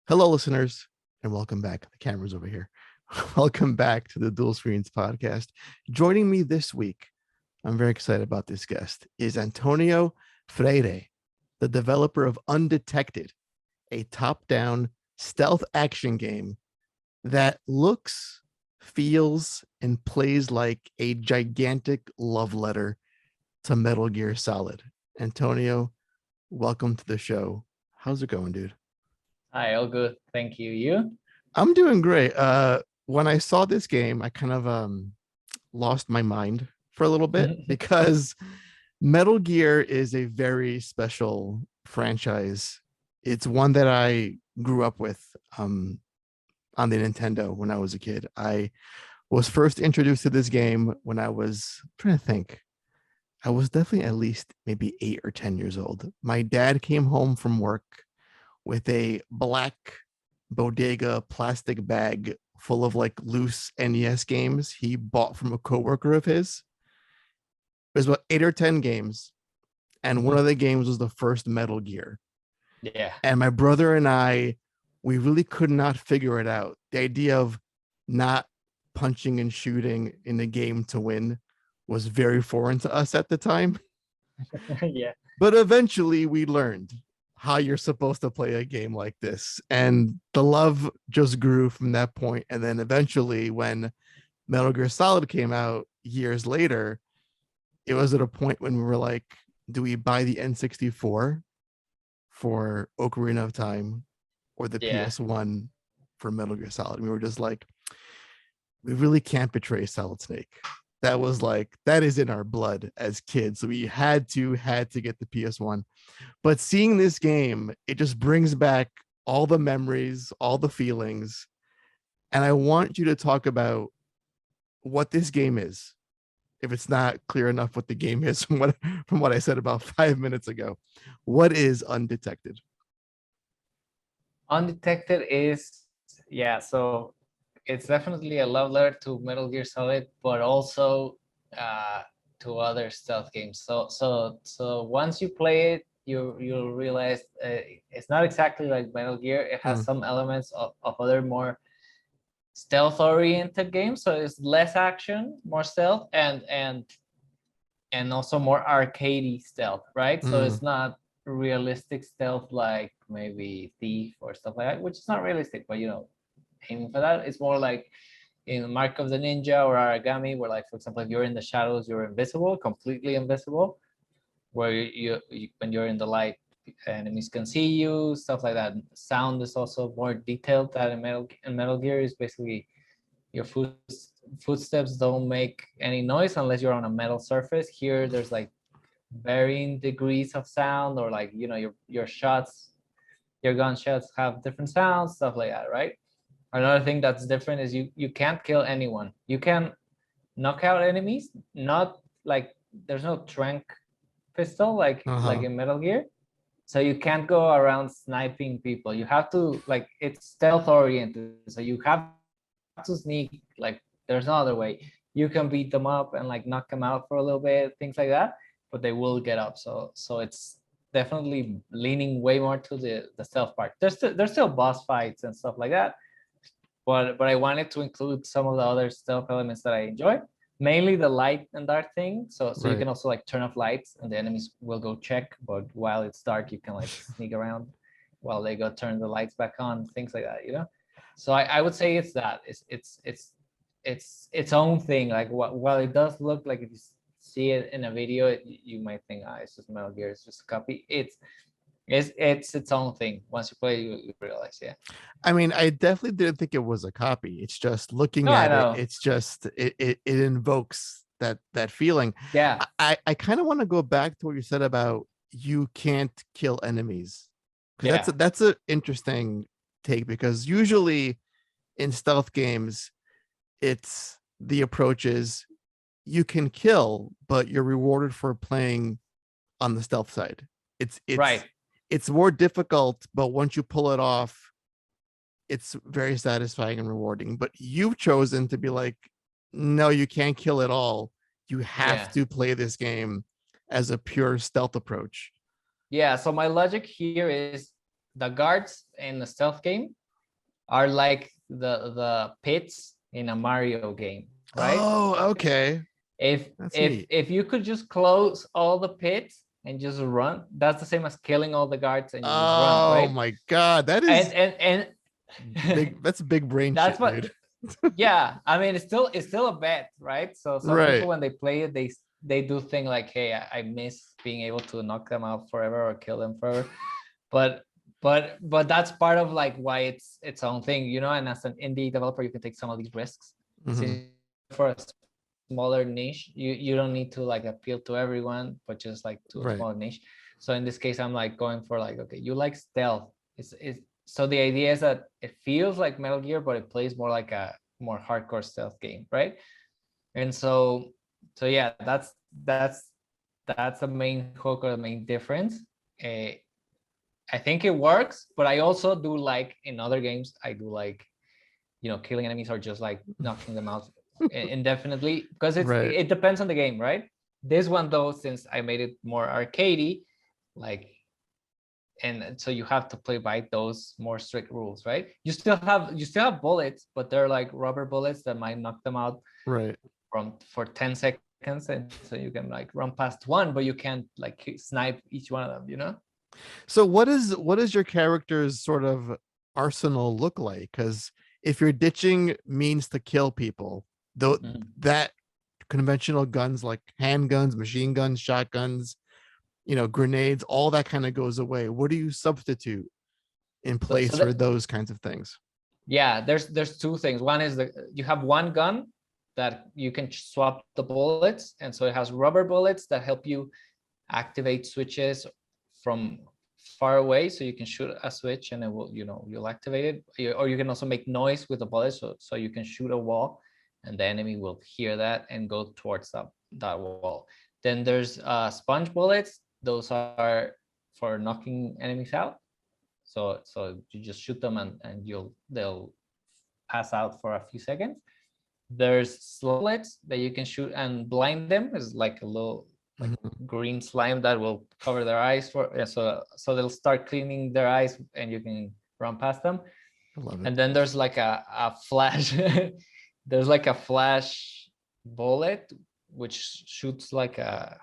Hello, listeners, and welcome back. The camera's over here. Welcome back to the Dual Screens podcast. Joining me this week, I'm very excited about this guest, is Antonio Freyre, the developer of UNDETECTED, a top-down stealth action game that looks, feels, and plays like a gigantic love letter to Metal Gear Solid. Antonio, welcome to the show. How's it going, dude? Hi, all good. Thank you. You? I'm doing great. When I saw this game, I kind of lost my mind for a little bit because Metal Gear is a very special franchise. It's one that I grew up with on the Nintendo when I was a kid. I was first introduced to this game when I was trying to think. I was definitely at least maybe 8 or 10 years old. My dad came home from work with a black bodega plastic bag full of like loose NES games he bought from a coworker of his. It was about 8 or 10 games. And one of the games was the first Metal Gear. Yeah. And my brother and I, we really could not figure it out. The idea of not punching and shooting in the game to win was very foreign to us at the time. Yeah. But eventually we learned how you're supposed to play a game like this. And the love just grew from that point. And then eventually when Metal Gear Solid came out years later, it was at a point when we were like, do we buy the N64 for Ocarina of Time or the PS1 for Metal Gear Solid? And we were just like, we really can't betray Solid Snake. That was like, that is in our blood as kids. So we had to get the PS1. But seeing this game, it just brings back all the memories, all the feelings. And I want you to talk about what this game is. If it's not clear enough what the game is from what I said about 5 minutes ago. What is Undetected? Undetected is, so it's definitely a love letter to Metal Gear Solid, but also to other stealth games. So once you play it, you'll realize it's not exactly like Metal Gear. It has some elements of other more stealth oriented games. So it's less action, more stealth, and also more arcadey stealth, right? So it's not realistic stealth like maybe Thief or stuff like that, which is not realistic, but aiming for that. It's more like in Mark of the Ninja or Origami, where, like, for example, if you're in the shadows, you're invisible, completely invisible. Where you when you're in the light, enemies can see you, stuff like that. Sound is also more detailed. That in Metal Gear is basically your footsteps don't make any noise unless you're on a metal surface. Here, there's like varying degrees of sound, or like your shots, your gunshots have different sounds, stuff like that, right? Another thing that's different is you can't kill anyone. You can knock out enemies, not like there's no tranq pistol like in Metal Gear. So you can't go around sniping people. You have to, like, it's stealth oriented. So you have to sneak, like there's no other way. You can beat them up and like knock them out for a little bit, things like that, but they will get up. So it's definitely leaning way more to the stealth part. There's still boss fights and stuff like that. But I wanted to include some of the other stealth elements that I enjoy, mainly the light and dark thing. So right. You can also like turn off lights and the enemies will go check, but while it's dark, you can like sneak around while they go turn the lights back on, things like that, So I would say it's that. It's its own thing. Like while it does look like, if you see it in a video, you might think, it's just Metal Gear, it's just a copy. It's its own thing. Once you play, you realize, yeah. I mean, I definitely didn't think it was a copy. It's just looking at it. It's just it invokes that feeling. Yeah. I kind of want to go back to what you said about you can't kill enemies, because that's an interesting take, because usually in stealth games, it's the approach is you can kill, but you're rewarded for playing on the stealth side. It's right. It's more difficult, but once you pull it off, it's very satisfying and rewarding. But you've chosen to be like, no, you can't kill at all. You have to play this game as a pure stealth approach. Yeah, so my logic here is the guards in the stealth game are like the pits in a Mario game, right? Oh, okay. If That's if neat. if you could just close all the pits and just run, that's the same as killing all the guards and you just run, Oh right? my God. That And is and big. That's big brain that's shit, what, dude. yeah, I mean, it's still a bet, right? So some people Right. when they play it, they do think like, hey, I miss being able to knock them out forever or kill them forever. But but that's part of like why it's its own thing, you know. And as an indie developer, you can take some of these risks. Mhm. For a smaller niche, you don't need to like appeal to everyone, but just like to a Right. small niche. So in this case, I'm like going for like, okay, you like stealth. It's so the idea is that it feels like Metal Gear, but it plays more like a more hardcore stealth game, right? And so yeah, that's the main hook or the main difference. uh, I think it works, but I also do like in other games, I do like, you know, killing enemies or just like knocking them out indefinitely, because Right. it depends on the game, right? This one though, since I made it more arcadey, like, and so you have to play by those more strict rules, right? You still have bullets, but they're like rubber bullets that might knock them out Right. for 10 seconds, and so you can like run past one, but you can't like snipe each one of them, you know? So what is your character's sort of arsenal look like? Because if you're ditching means to kill people, though Mhm. that conventional guns like handguns, machine guns, shotguns, grenades, all that kind of goes away. What do you substitute in So place for that, those kinds of things? yeah, there's two things. One is that you have one gun that you can swap the bullets, and so it has rubber bullets that help you activate switches from far away, so you can shoot a switch and it will, you know, you'll activate it. Or you can also make noise with the bullet, so you can shoot a wall and the enemy will hear that and go towards that wall. Then there's sponge bullets. Those are for knocking enemies out. So you just shoot them and they'll pass out for a few seconds. There's slowlets that you can shoot and blind them. Is like a little like Mhm. green slime that will cover their eyes for, yeah, so they'll start cleaning their eyes and you can run past them. I love it. And then there's like a flash there's like a flash bullet which shoots like a,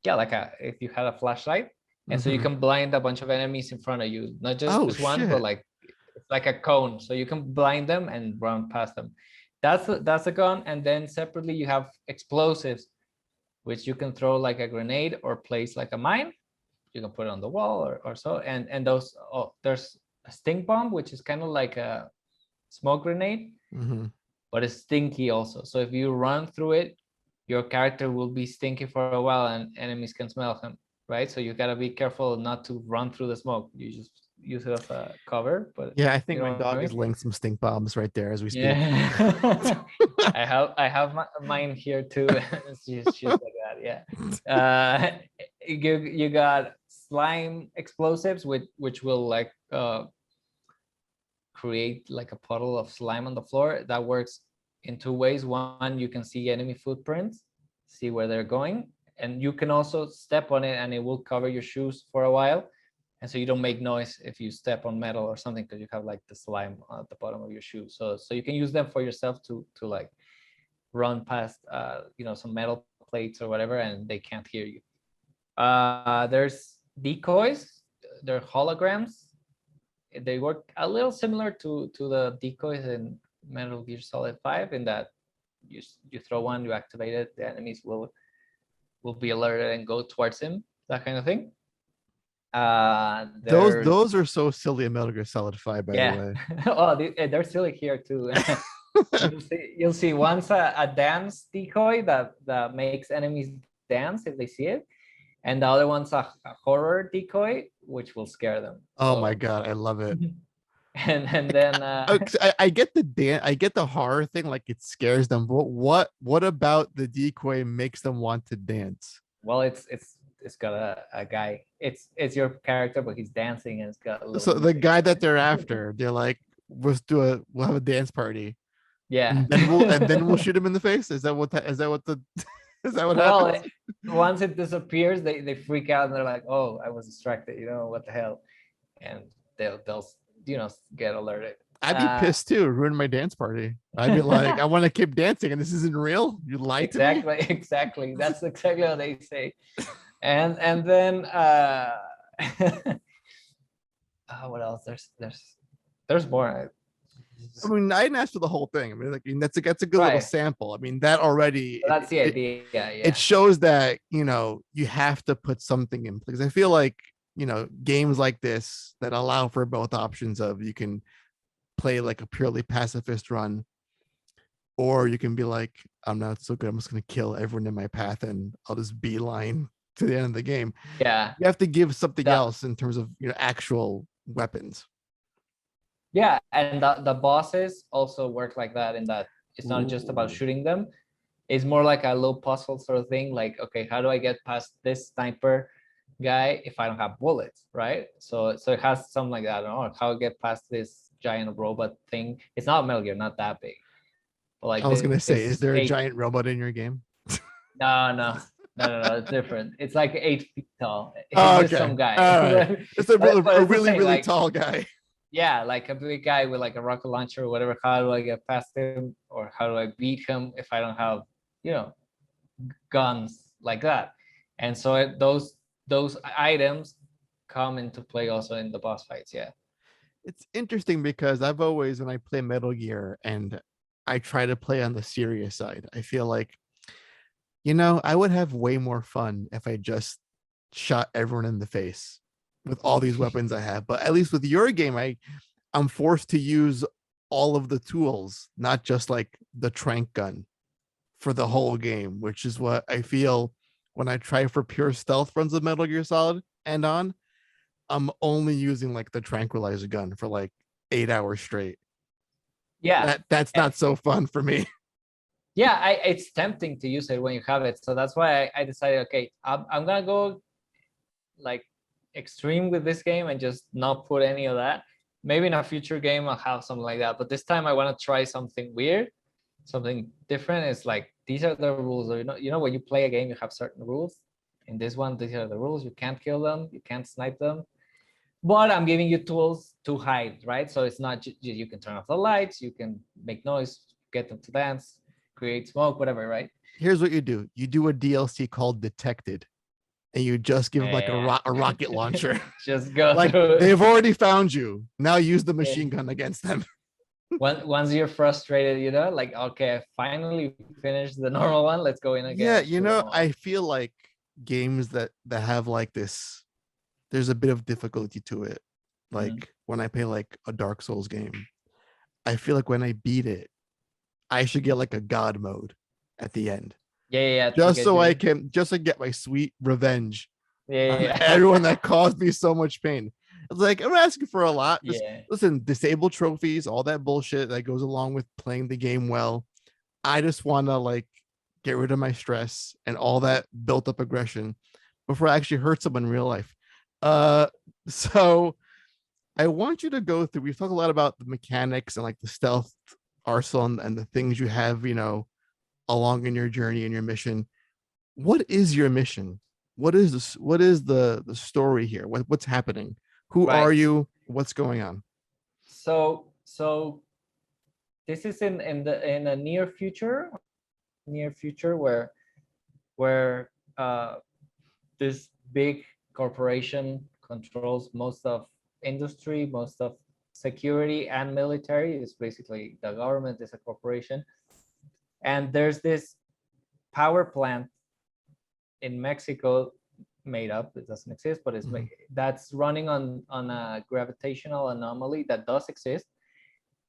yeah, like a, if you had a flashlight, and so you Mhm. can blind a bunch of enemies in front of you, not Oh just one, but shit. like it's like a cone, so you can blind them and run past them. That's a gun. And then separately you have explosives, which you can throw like a grenade or place like a mine. You can put it on the wall or so. And those, oh, there's a stink bomb, which is kind of like a smoke grenade, Mhm. but it's stinky also. So if you run through it, your character will be stinky for a while and enemies can smell him, right? So you gotta be careful not to run through the smoke. You just use it as a cover, but Yeah, I you think my know what I dog is mean? laying some stink bombs right there as we speak. Yeah. I have mine here too. She's like that, yeah. You got slime explosives, which will like create like a puddle of slime on the floor. That works in two ways. One, you can see enemy footprints, see where they're going, and you can also step on it and it will cover your shoes for a while. And so you don't make noise if you step on metal or something, because you have like the slime at the bottom of your shoe. So you can use them for yourself to like run past some metal plates or whatever, and they can't hear you. There's decoys. They're holograms. They work a little similar to the decoys in Metal Gear Solid 5, in that you throw one, you activate it, the enemies will be alerted and go towards him, that kind of thing. those There's, those are so silly in Metal Gear Solid 5, by the yeah. way. Oh, they're still here too. You'll see once a dance decoy that makes enemies dance if they see it, and the other one's a horror decoy which will scare them. Oh my So God, I love it. and then I get I get the horror thing, like it scares them, but what about the decoy makes them want to dance? well, it's got a guy. It's your character, but he's dancing and it's got a little So the music. guy that they're after, they're like, we'll have a dance party, Yeah. and then we'll shoot him in the face. Is that what the is that what Well, happens? once it disappears, they freak out and they're like, "Oh, I was distracted. You know what the hell?" And they'll get alerted. I'd be pissed too, ruin my dance party. I'd be like, I want to keep dancing and this isn't real. You lied to me. Exactly. That's exactly what they say. And then what else? There's more. I mean, I didn't ask for the whole thing. I mean, like, that's a good little Right. sample. I mean, that already So that's the idea. Yeah. it shows that, you know, you have to put something in place. I feel like, you know, games like this that allow for both options of you can play like a purely pacifist run, or you can be like, I'm not so good, I'm just gonna kill everyone in my path and I'll just beeline to the end of the game. Yeah. You have to give something else in terms of, you know, actual weapons. Yeah, and the bosses also work like that, in that it's not just about shooting them. It's more like a little puzzle sort of thing. Like, okay, how do I get past this sniper guy if I don't have bullets, right? So it has something like that. Or how to get past this giant robot thing. It's not Metal Gear, not that big. But like I was gonna say, is there a 8 giant robot in your game? No, it's different. It's like 8 feet tall. It's Oh, just okay. some guy. All right. It's a But it's the really, same, really like, tall guy. yeah, like a big guy with like a rocket launcher or whatever. How do I get past him, or how do I beat him if I don't have, you know, guns like that? And so those items come into play also in the boss fights. Yeah. It's interesting because I've always, when I play Metal Gear and I try to play on the serious side, I feel like, you know, I would have way more fun if I just shot everyone in the face with all these weapons I have. But at least with your game, I'm forced to use all of the tools, not just like the trank gun for the whole game, which is what I feel when I try for pure stealth runs of Metal Gear Solid and on. I'm only using like the tranquilizer gun for like 8 hours straight. Yeah. That's not so fun for me. Yeah, it's tempting to use it when you have it. So that's why I decided, okay, I'm gonna go like extreme with this game and just not put any of that. Maybe in a future game I'll have something like that, but this time I want to try something weird, something different. It's like, these are the rules. Or, you know when you play a game, you have certain rules. In this one, these are the rules. You can't kill them, you can't snipe them, but I'm giving you tools to hide, right? So it's not you can turn off the lights, you can make noise, get them to dance, create smoke, whatever, right? Here's what you do: you do a DLC called Detected, and you just give them like a rocket launcher. Just go like through. They've already found you. Now use the machine gun against them. Once you're frustrated, you know, like, okay, I finally finished the normal one. Let's go in again. Yeah, you know, I feel like games that have like this, there's a bit of difficulty to it. Like when I play like a Dark Souls game, I feel like when I beat it, I should get like a god mode at the end. Yeah. Just so I can get my sweet revenge. Yeah. Everyone that caused me so much pain. It's like, I'm asking for a lot. Just, Yeah. listen, disable trophies, all that bullshit that goes along with playing the game well. I just want to like get rid of my stress and all that built up aggression before I actually hurt someone in real life. So I want you to go through. We've talked a lot about the mechanics and like the stealth arsenal and the things you have, you know, along in your journey and your mission. What is your mission? What is this? What is the story here? What's happening? Who are you? What's going on? So this is in a near future where this big corporation controls most of industry, most of security and military. Is basically the government is a corporation, and there's this power plant in Mexico made up. It doesn't exist, but it's that's running on a gravitational anomaly that does exist.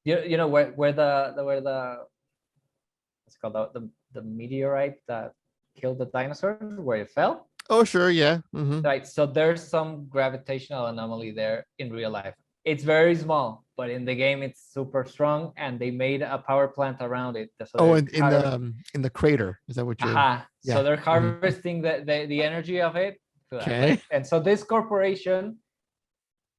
You know where the what's it called, the meteorite that killed the dinosaurs, where it fell. Oh, sure, yeah. Right. So there's some gravitational anomaly there in real life. It's very small, but in the game it's super strong, and they made a power plant around it. So in the crater, is that what you're? Yeah. So they're harvesting the energy of it. Okay. Right? And so this corporation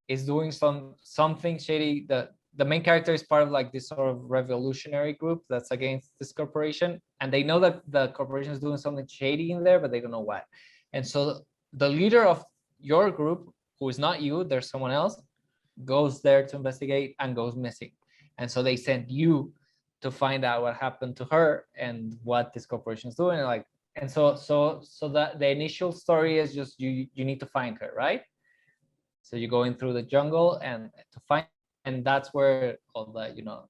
is doing something shady. The main character is part of like this sort of revolutionary group that's against this corporation, and they know that the corporation is doing something shady in there, but they don't know what. And so the leader of your group, who is not you, there's someone else, goes there to investigate and goes missing. And so they sent you to find out what happened to her and what this corporation is doing. Like, and so that the initial story is just you need to find her, right? So you're going through the jungle and to find, and that's where all the, you know,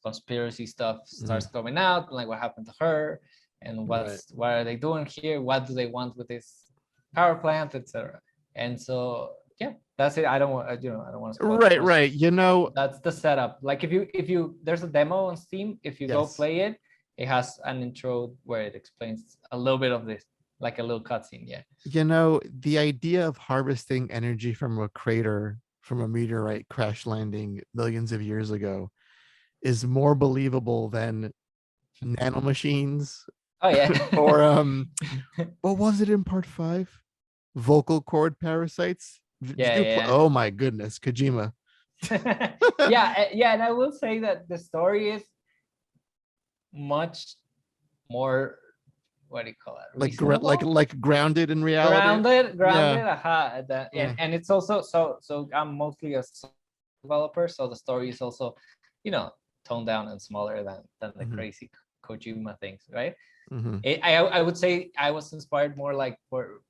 conspiracy stuff starts coming out, like what happened to her and what are they doing here, what do they want with this power plant, etc. And so yeah, that's it. I don't want, you know, I don't want to spoil it. Right. You know, That's the setup. Like if you there's a demo on Steam, if you go play it, it has an intro where it explains a little bit of this, like a little cutscene. Yeah. You know, the idea of harvesting energy from a crater from a meteorite crash landing millions of years ago is more believable than nanomachines. Oh yeah. Or what was it in part 5? Vocal cord parasites. Oh my goodness, Kojima. yeah, and I will say that the story is much more, what do you call it? Like grounded in reality. Grounded. And it's also so I'm mostly a developer, so the story is also, you know, toned down and smaller than the crazy Kojima things, right? I would say I was inspired more like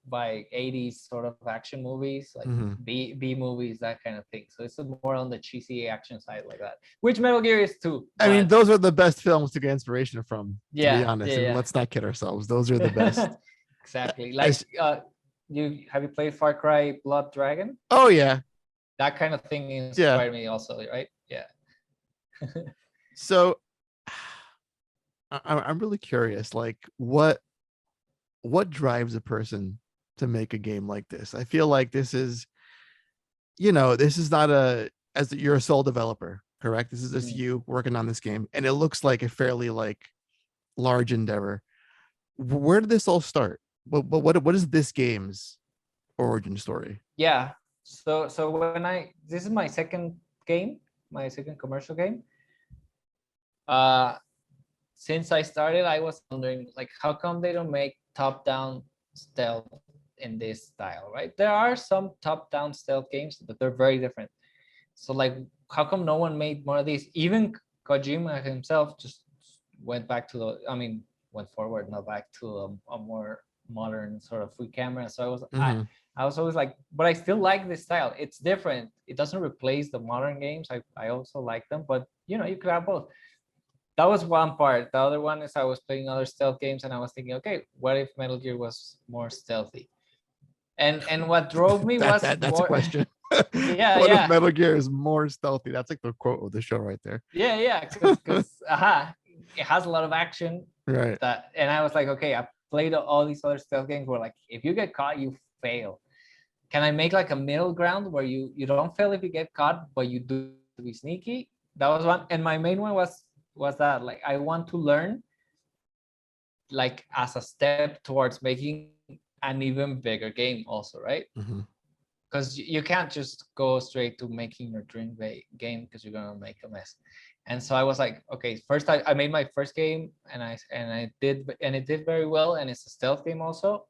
by 80s sort of action movies, like B movies, that kind of thing. So it's more on the cheesy action side like that, which Metal Gear is too. I mean, those are the best films to get inspiration from, to be honest. I mean, let's not kid ourselves. Those are the best. Exactly. Like have you played Far Cry Blood Dragon? Oh yeah. That kind of thing inspired me also, right? Yeah. So I'm really curious, like what drives a person to make a game like this? I feel like this is, you know, this is not you're a sole developer, correct? This is just you working on this game, and it looks like a fairly like large endeavor. Where did this all start? What is this game's origin story? Yeah. So this is my second game, my second commercial game. Since I started, I was wondering, like, how come they don't make top-down stealth in this style, right? There are some top-down stealth games, but they're very different. So, like, how come no one made more of these? Even Kojima himself just went forward, not back to a more modern sort of free camera. So I was always like, but I still like this style. It's different. It doesn't replace the modern games. I also like them, but you know, you could have both. That was one part. The other one is I was playing other stealth games and I was thinking, okay, what if Metal Gear was more stealthy? And what drove me was that's a question. What if Metal Gear is more stealthy? That's like the quote of the show right there. Yeah, because it has a lot of action. Right. And I was like, okay, I played all these other stealth games where like if you get caught, you fail. Can I make like a middle ground where you don't fail if you get caught, but you do be sneaky? That was one. And my main one was that like I want to learn like as a step towards making an even bigger game also, right? Because you can't just go straight to making your dream game because you're gonna make a mess. And so I was like, okay, first I made my first game and it did very well, and it's a stealth game also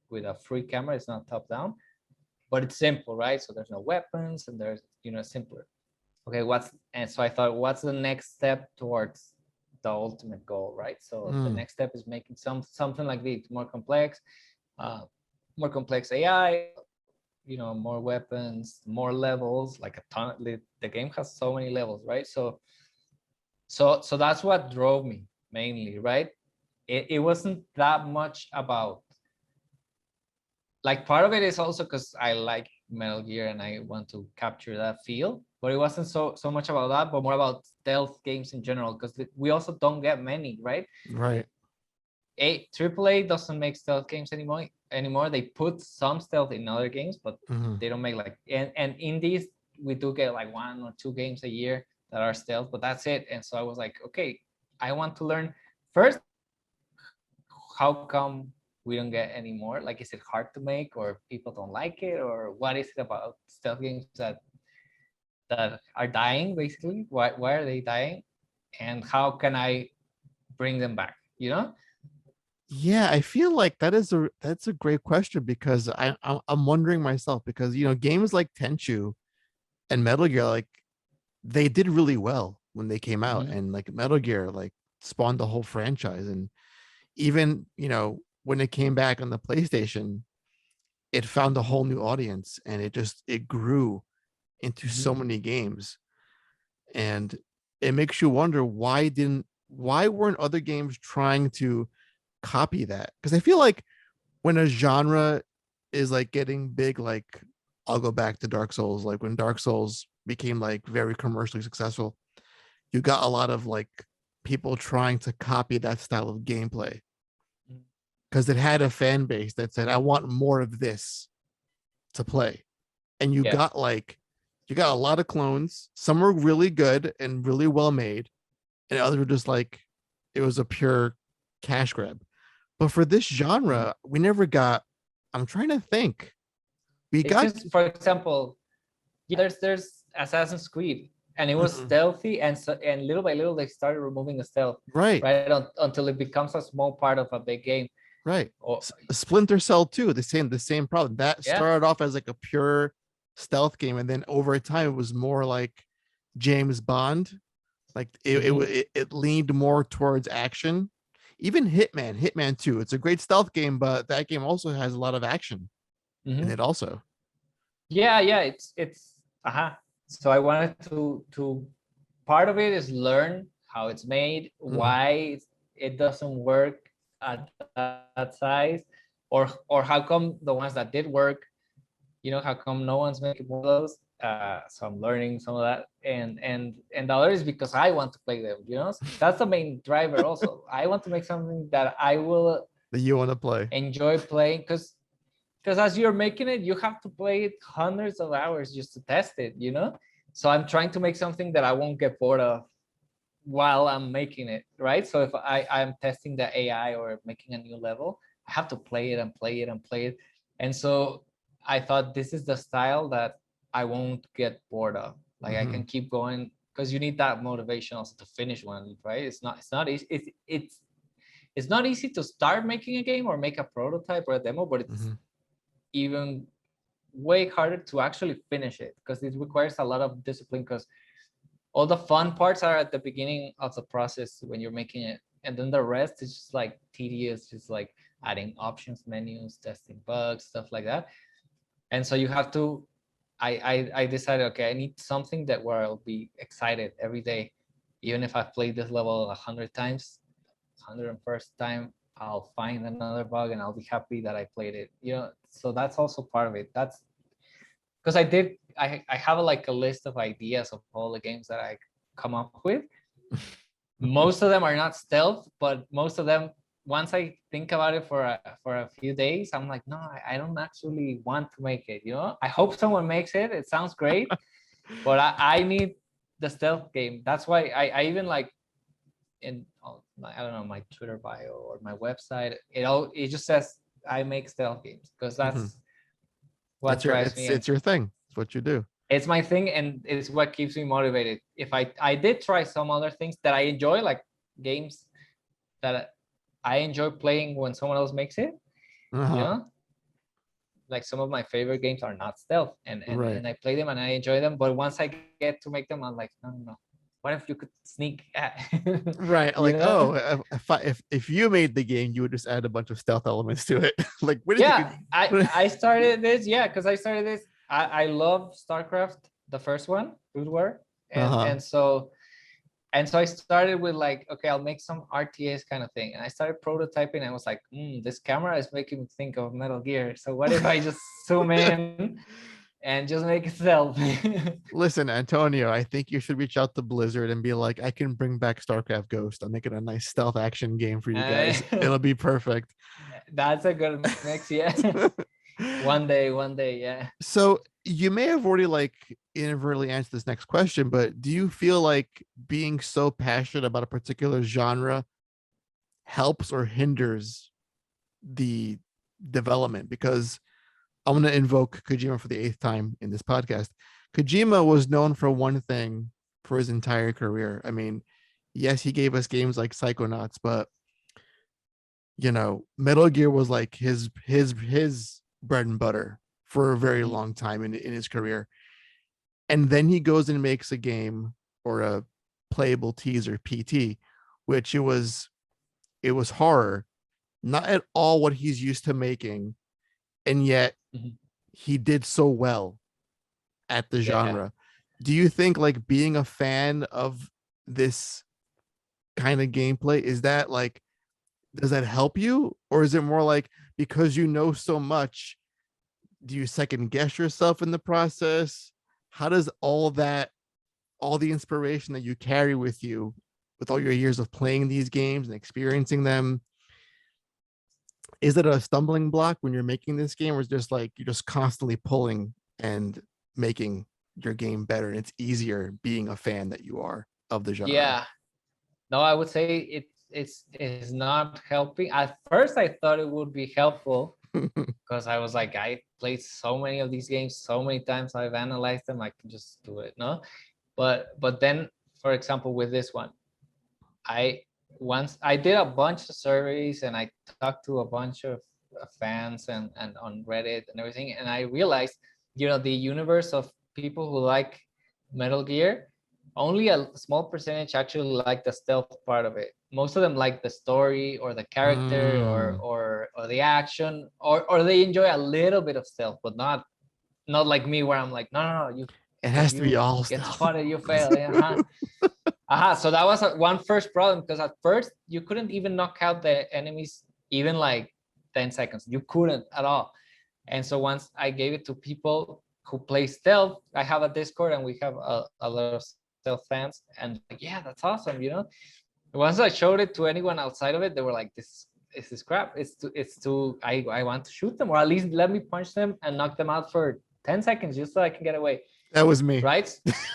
with a free camera. It's not top down, but it's simple, right? So there's no weapons and there's, you know, simpler. Okay, so I thought, what's the next step towards the ultimate goal, right? So the next step is making something like this more complex AI, you know, more weapons, more levels, like a ton. The game has so many levels, right? So that's what drove me mainly, right? It wasn't that much about, like, part of it is also because I like Metal Gear and I want to capture that feel, but it wasn't so much about that, but more about stealth games in general, because we also don't get many, right? Right. AAA doesn't make stealth games anymore. They put some stealth in other games, but they don't make like, and in these we do get like 1 or 2 games a year that are stealth, but that's it. And so I was like, okay, I want to learn first, how come we don't get any more? Like, is it hard to make, or people don't like it, or what is it about stealth games that are dying basically? Why are they dying, and how can I bring them back, you know? Yeah, I feel like that's a great question, because I'm wondering myself, because, you know, games like Tenchu and Metal Gear, like they did really well when they came out, Mhm. and like Metal Gear like spawned the whole franchise. And even, when it came back on the PlayStation, it found a whole new audience, and it grew into so Mhm. many games. And it makes you wonder, why weren't other games trying to copy that? Because I feel like when a genre is like getting big, like I'll go back to Dark Souls, like when Dark Souls became like very commercially successful, you got a lot of like people trying to copy that style of gameplay Mhm. because it had a fan base that said, I want more of this to play. And Yeah. you got a lot of clones. Some were really good and really well made, and others were just like it was a pure cash grab. But for this Mhm. genre, we never got. I'm trying to think. We It's got just, for example, yeah, there's Assassin's Creed, and it was Mhm. stealthy, and little by little they started removing the stealth, Right, right, until it becomes a small part of a big game. right. Or Splinter Cell 2, the same problem. That yeah. started off as like a pure stealth game, and then over time it was more like James Bond. Like Mhm. it leaned more towards action. Even Hitman 2, it's a great stealth game, but that game also has a lot of action in Mhm. it also. Yeah, yeah, it's so I wanted to part of it is learn how it's made, Mm, why it doesn't work at that size, or how come the ones that did work, how come no one's making more of those. So I'm learning some of that, and the other is because I want to play them. That's the main driver also. I want to make something that I will that you want to play. enjoy playing, because as you're making it, you have to play it hundreds of hours just to test it. So I'm trying to make something that I won't get bored of while I'm making it, right? So if I'm testing the AI or making a new level, I have to play it and play it and play it. And so I thought this is the style that I won't get bored of. Like I Mm-hmm. can keep going, because you need that motivation also to finish one, right? It's not easy. It's not easy to start making a game or make a prototype or a demo, but it's Mm-hmm. even way harder to actually finish it, because it requires a lot of discipline, because all the fun parts are at the beginning of the process when you're making it, and then the rest is just like tedious, just like adding options menus, testing bugs, stuff like that. And so you have to I decided, okay, I need something that where I'll be excited every day, even if I've played this level 100 times. 101st time I'll find another bug and I'll be happy that I played it. So that's also part of it. That's because I have like a list of ideas of all the games that I come up with. Most of them are not stealth, but most of them, once I think about it for a few days, I'm like, no, I don't actually want to make it. I hope someone makes it. It sounds great, but I need the stealth game. That's why I even like in, I don't know, my Twitter bio or my website, it just says I make stealth games, because Mm-hmm. that's what That's your drives me. it's And it's your thing. It's what you do. it's my thing, and it's what keeps me motivated. If I did try some other things that I enjoy, like games that I enjoy playing when someone else makes it, you Uh-huh. know, like some of my favorite games are not stealth, and and Right. and I play them and I enjoy them. But once I get to make them, I'm like, no, no, no. What if you could sneak Right. you Like, know? oh, if you made the game, you would just add a bunch of stealth elements to it. Like, what if you Yeah, could? I started this, yeah, because I started this. I love StarCraft, the first one, Brood War, and Uh-huh. and so and so I started with like, okay, I'll make some RTS kind of thing, and I started prototyping. I was like, this camera is making me think of Metal Gear. So what if I just zoom in and just make it stealth? Listen, Antonio, I think you should reach out to Blizzard and be like, I can bring back StarCraft Ghost. I'm making a nice stealth action game for you guys. Uh, It'll be perfect. that's a good mix, yeah. One day, yeah. So you may have already like inadvertently answered this next question, but do you feel like being so passionate about a particular genre helps or hinders the development? Because I'm going to invoke Kojima for the eighth time in this podcast. Kojima was known for one thing for his entire career. I mean, yes, he gave us games like Psychonauts, but Metal Gear was like his bread and butter for a very Mhm. long time in his career. and then he goes and makes a game or a playable teaser PT, which it was horror, not at all what he's used to making, and yet Mhm. he did so well at the Yeah. genre. Do you think like being a fan of this kind of gameplay, is that like, does that help you, or is it more like because you know so much, do you second guess yourself in the process? How does all the inspiration that you carry with you with all your years of playing these games and experiencing them, is it a stumbling block when you're making this game, or is it just like you're just constantly pulling and making your game better and it's easier being a fan that you are of the genre? Yeah. No, I would say it's not helping. At first, I thought it would be helpful because I was like, I played so many of these games so many times. I've analyzed them. I can just do it, no? But then, for example, with this one, I once I did a bunch of surveys and I talked to a bunch of fans and on Reddit and everything, and I realized, the universe of people who like Metal Gear, only a small percentage actually like the stealth part of it. Most of them like the story or the character Mm, or the action, or they enjoy a little bit of stealth, but not like me where I'm like, no, you, it if has to be you all get stealth. spotted, you fail. Uh-huh. So that was one first problem, because at first you couldn't even knock out the enemies even like 10 seconds. You couldn't at all. And so once I gave it to people who play stealth, I have a Discord and we have a lot of stealth fans, and like, yeah, that's awesome. Once I showed it to anyone outside of it, they were like, this is crap. It's too I want to shoot them, or at least let me punch them and knock them out for 10 seconds just so I can get away. That was me. Right?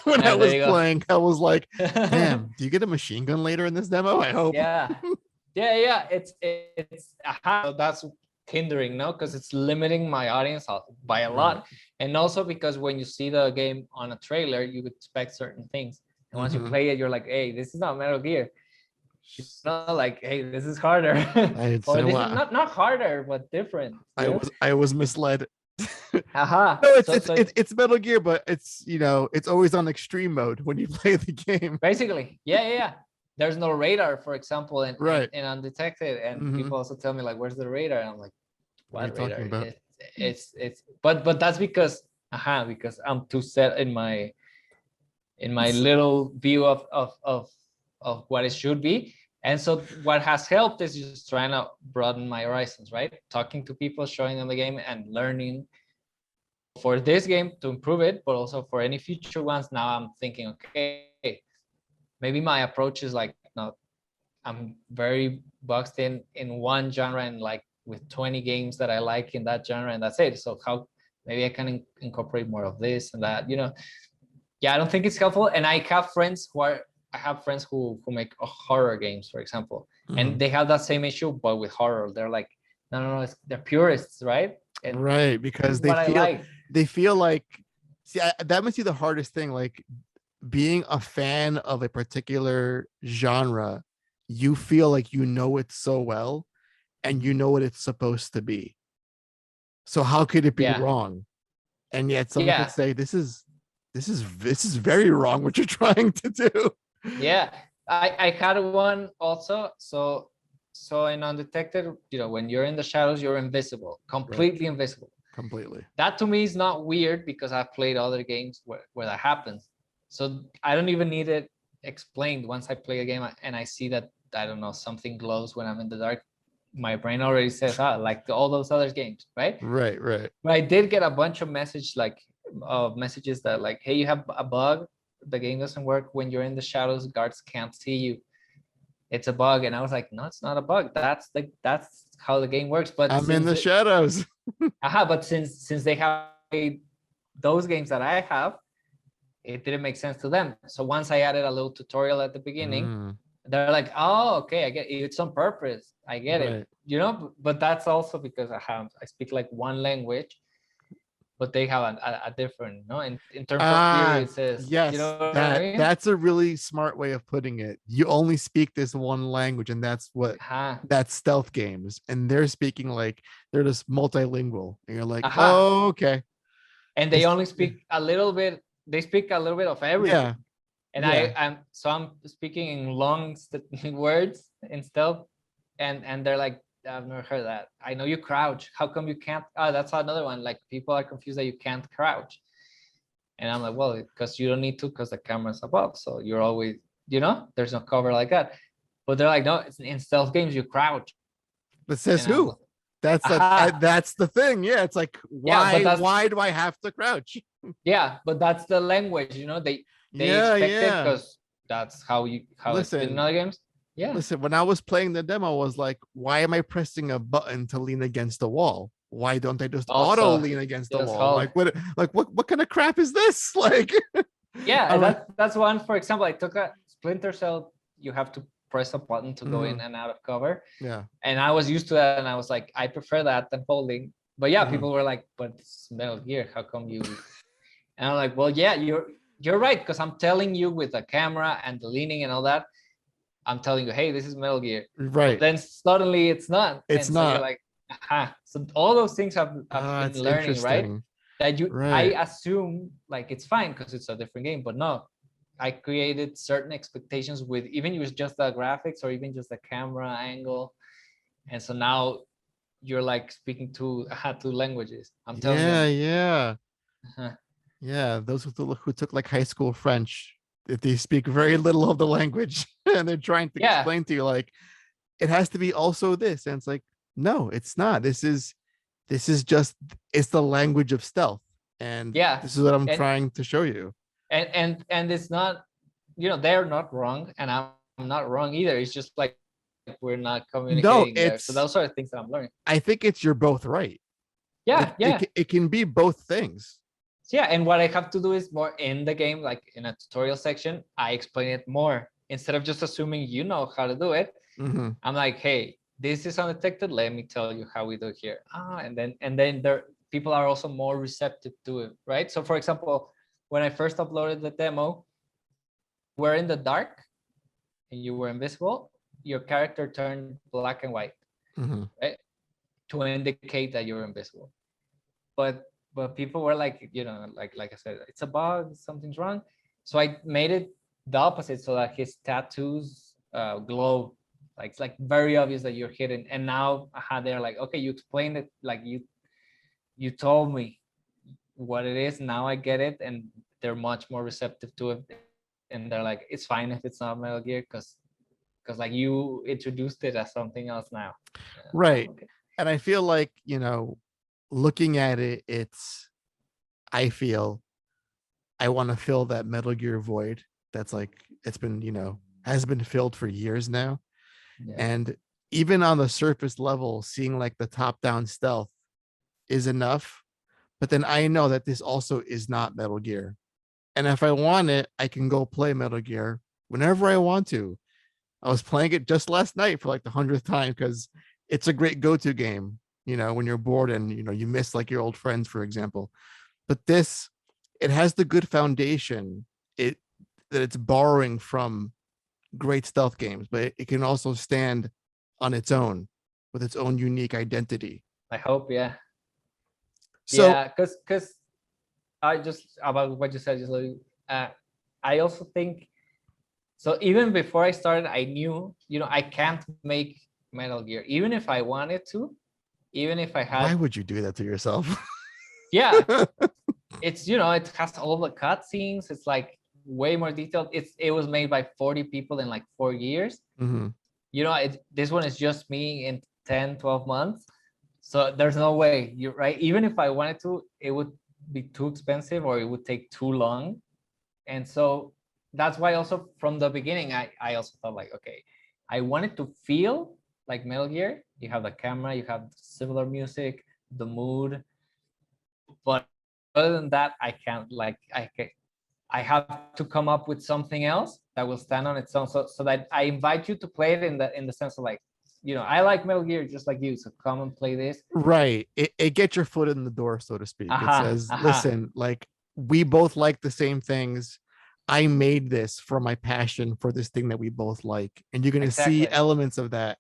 When I And there was you go. playing, I was like, damn, do you get a machine gun later in this demo? I hope. Yeah, yeah. It's so that's hindering, no, because it's limiting my audience by a Right. lot, and also because when you see the game on a trailer, you expect certain things, and once you Mhm. play it, you're like, hey, this is not Metal Gear. Like, hey, this is harder, or So this is not harder but different. I was misled. Aha. No, it's So it's it's it's Metal Gear, but it's always on extreme mode when you play the game. basically, yeah. There's no radar, for example, Right. in Undetected, and Hmm. people also tell me like, where's the radar? And I'm like, What are you what radar? talking about? But that's because I'm too set in my little view of what it should be. And so what has helped is just trying to broaden my horizons, right? Talking to people, showing them the game, and learning for this game to improve it, but also for any future ones. Now I'm thinking, okay, maybe my approach is like, no, I'm very boxed in one genre, and like with 20 games that I like in that genre, and that's it. So how maybe I can incorporate more of this and that, Yeah, I don't think it's helpful. And I have friends who make horror games, for example, Mhm. and they have that same issue, but with horror. They're like, no, they're purists, right? And Right, this because is what I like. they feel like, see, that must be the hardest thing. Like being a fan of a particular genre, you feel like you know it so well and you know what it's supposed to be. So how could it be Yeah, wrong? And yet someone could yeah, say this is very wrong what you're trying to do. yeah. I had one also. So in Undetected, when you're in the shadows, you're invisible, Right, completely invisible. completely. That to me is not weird because I've played other games where that happens. So I don't even need it explained. Once I play a game and I see that, I don't know, something glows when I'm in the dark, my brain already says, like all those other games, right? Right, right. But I did get a bunch of messages that like, hey, you have a bug. The game doesn't work when you're in the shadows. Guards can't see you. It's a bug. And I was like, no, it's not a bug. That's how the game works. But I'm in the shadows. but since they have those games that I have, it didn't make sense to them. So once I added a little tutorial at the beginning, Mm, they're like, oh, okay, I get it. It's on purpose. I get it. right. But that's also because I speak like one language, but they have a different, in terms of theory, Ah, it says, you yes, know what I that mean? that's a really smart way of putting it. You only speak this one language, and that's stealth games, and they're speaking like they're just multilingual, and you're like, Aha. oh, okay. And they It's only speak a little bit they speak a little bit of everything. Yeah. And Yeah. I'm speaking in long words in stealth, and they're like, I've never heard that. I know you crouch. How come you can't? Oh, that's another one. Like people are confused that you can't crouch. And I'm like, well, because you don't need to, because the camera's above. So you're always, there's no cover like that. But they're like, no, it's in stealth games, you crouch. But says And I'm who? like, That's aha. that's the thing. Yeah, it's like Yeah, but why do I have to crouch? yeah, but that's the language, they Yeah, expect it yeah. because that's how it's been in Listen, other games. Yeah. listen. When I was playing the demo, I was like, why am I pressing a button to lean against the wall? Why don't I just auto Also, lean against the just wall? hold. What kind of crap is this? Like, Yeah, I and don't- that's one. For example, I took a Splinter Cell. You have to press a button to go in Mhm. and out of cover, Yeah. and I was used to that, and I was like, I prefer that than holding. But yeah, Mhm. people were like, but it's Metal Gear. How come you? And I'm like, well, yeah, you're right, because I'm telling you with the camera and the leaning and all that. I'm telling you, hey, this is Metal Gear. But Right. then suddenly it's not. It's And so you're not. like, aha. So all those things I've been It's learning, right? interesting. That I Right. assume like it's fine because it's a different game, but no, I created certain expectations with even with just the graphics or even just the camera angle. And so now you're like speaking two languages. I'm telling Yeah, them, yeah. uh-huh. Yeah, those who took like high school French, if they speak very little of the language and they're trying to Yeah, explain to you like it has to be also this, and it's like no, it's not. This is just it's the language of stealth, and yeah. this is what I'm And trying to show you. and it's not, they're not wrong, and I'm not wrong either. It's just like we're not No, communicating there. So it's those are the things that I'm learning. I think it's you're both right. Yeah, Like yeah. it can be both things. So yeah, and what I have to do is more in the game, like in a tutorial section, I explain it more instead of just assuming you know how to do it. Mhm. I'm like, hey, this is undetected. Let me tell you how we do it here. And then there people are also more receptive to it, right? So for example, when I first uploaded the demo, we're in the dark and you were invisible, your character turned black and white, Mhm. right? To indicate that you're invisible. But people were like, like I said, it's a bug, something's wrong. So I made it the opposite so that his tattoos glow. Like it's like very obvious that you're hidden. And now they're like, okay, you explained it, like you told me what it is. Now I get it, and they're much more receptive to it. And they're like, it's fine if it's not Metal Gear, because like you introduced it as something else now. Right. Okay. And I feel like, looking at it, I feel I want to fill that Metal Gear void that's like it's been, has been filled for years now. Yeah. And even on the surface level, seeing like the top-down stealth is enough. But then I know that this also is not Metal Gear. And if I want it, I can go play Metal Gear whenever I want to. I was playing it just last night for like the 100th time because it's a great go-to game, when you're bored and you miss like your old friends, for example. But it has the good foundation that it's borrowing from great stealth games, but it can also stand on its own with its own unique identity. I hope, yeah. So Yeah, because I just about what you said, just like I also think so. Even before I started, I knew, I can't make Metal Gear, even if I wanted to, even if I why had. would you do that to yourself? Yeah, it's it has all the cutscenes. It's like way more detailed. It was made by 40 people in like 4 years. Mhm. This one is just me in 10, 12 months. So there's no way, you're right. Even if I wanted to, it would be too expensive or it would take too long. And so that's why also from the beginning, I also thought like, okay, I wanted to feel like Metal Gear. You have the camera, you have similar music, the mood. But other than that, I can't like, I have to come up with something else that will stand on its own. So that I invite you to play it in the sense of like, I like Metal Gear just like you. So come and play this. Right. It gets your foot in the door, so to speak. It says, listen, like we both like the same things. I made this for my passion for this thing that we both like. And you're going to see Exactly. elements of that,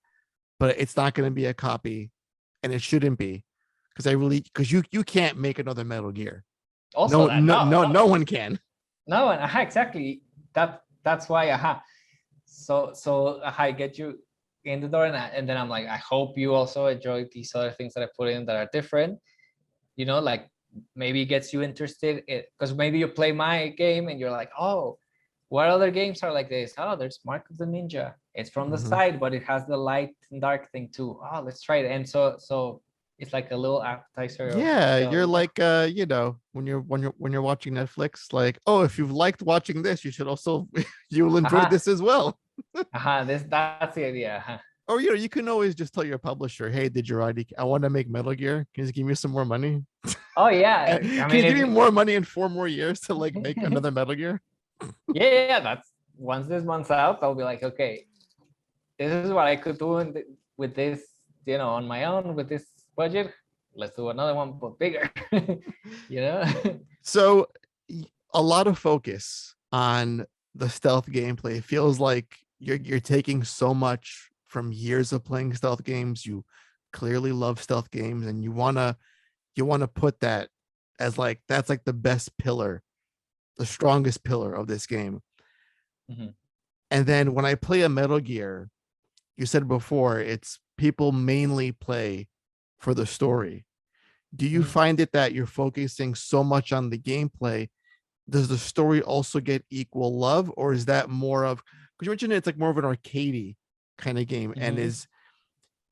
but it's not going to be a copy, and it shouldn't be. Because you can't make another Metal Gear. Also No, that no, no, no, no, no one can. No, and exactly. That's why so I get you in the door, and then I'm like, I hope you also enjoy these other things that I put in that are different. Like maybe it gets you interested, because maybe you play my game and you're like, oh, what other games are like this? Oh, there's Mark of the Ninja. It's from the side, but it has the light and dark thing too. Oh, let's try it. And so it's like a little appetizer. Yeah, you're like when you're watching Netflix, like, oh, if you've liked watching this, you should also you will enjoy this as well. That's the idea. Or you can always just tell your publisher, hey, did you already? I want to make Metal Gear. Can you give me some more money? Oh yeah, Can you give me more money in 4 more years to like make another Metal Gear? Yeah. That's once this month's out, I'll be like, okay, this is what I could do with this, on my own with this budget. Let's do another one, but bigger. So a lot of focus on the stealth gameplay. It feels like you're taking so much from years of playing stealth games. You clearly love stealth games, and you wanna put that as like that's like the best pillar, the strongest pillar of this game. And then when I play a Metal Gear, you said before, it's people mainly play for the story. Do you find it that you're focusing so much on the gameplay? Does the story also get equal love, or is that more of, because you mentioned it's like more of an arcadey kind of game, and it's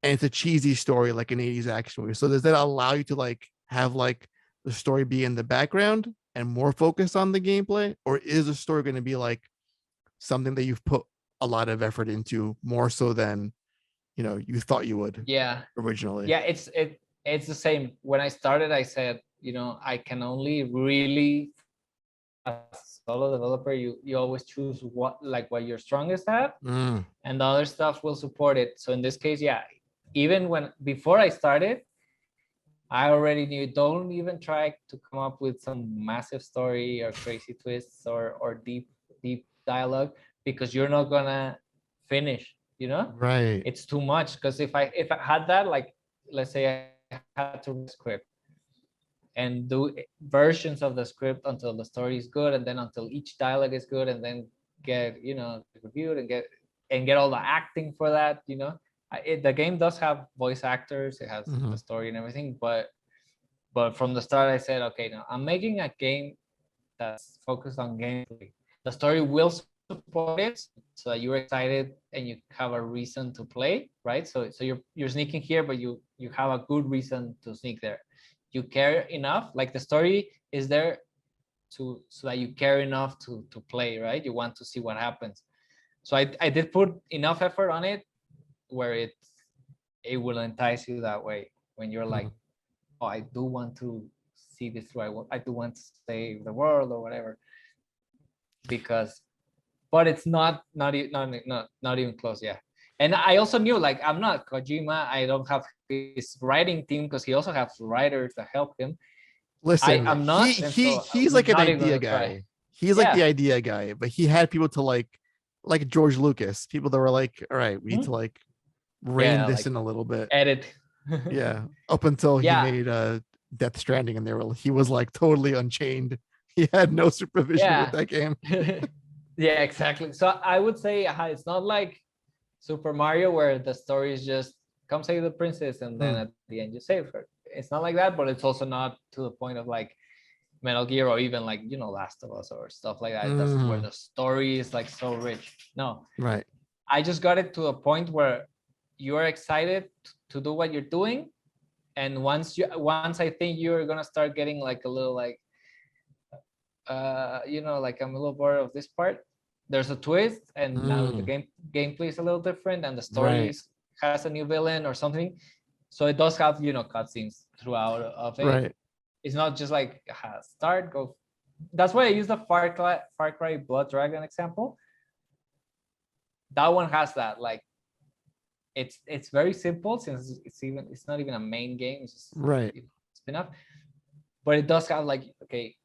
a cheesy story like an 80s action movie. So does that allow you to like have like the story be in the background and more focus on the gameplay, or is the story going to be like something that you've put a lot of effort into more so than you thought you would originally? Yeah, it's the same. When I started, I said, I can only really, as a solo developer, you always choose what you're strongest at, and the other stuff will support it. So in this case, even before I started, I already knew, don't even try to come up with some massive story or crazy twists or deep dialogue, because you're not gonna finish, Right. it's too much. Because if I had that, like, let's say I had to script and do versions of the script until the story is good, and then until each dialogue is good, and then get reviewed and get all the acting for that. The game does have voice actors, it has the story and everything, but from the start I said, okay, now I'm making a game that's focused on gameplay. The story will support it so that you're excited and you have a reason to play, right? So you're sneaking here, but you have a good reason to sneak there. You care enough, like the story is there so that you care enough to play, right? You want to see what happens. So I did put enough effort on it where it will entice you that way, when you're like, oh, I do want to see this through. I do want to save the world or whatever. But it's not even close. Yeah. And I also knew, like, I'm not Kojima. I don't have his writing team, because he also has writers that help him. Listen, I'm not. He's like an idea guy. He's like the idea guy, but he had people to like George Lucas, people that were like, all right, we need to like rein this in a little bit. Edit. Yeah. Up until he made Death Stranding, and he was like totally unchained. He had no supervision with that game. Yeah, exactly. So I would say it's not like Super Mario, where the story is just come save the princess and then at the end you save her. It's not like that, but it's also not to the point of like Metal Gear or even like Last of Us or stuff like that. That's where the story is like so rich. No, right. I just got it to a point where you are excited to do what you're doing, and once I think you're gonna start getting like a little like like I'm a little bored of this part, there's a twist, and now the gameplay is a little different, and the story has a new villain or something. So it does have cutscenes throughout of it. Right. It's not just like start go. That's why I use the Far Cry Blood Dragon example. That one has that, like, it's very simple, since it's not even a main game, it's just spin-off, but it does have like, okay,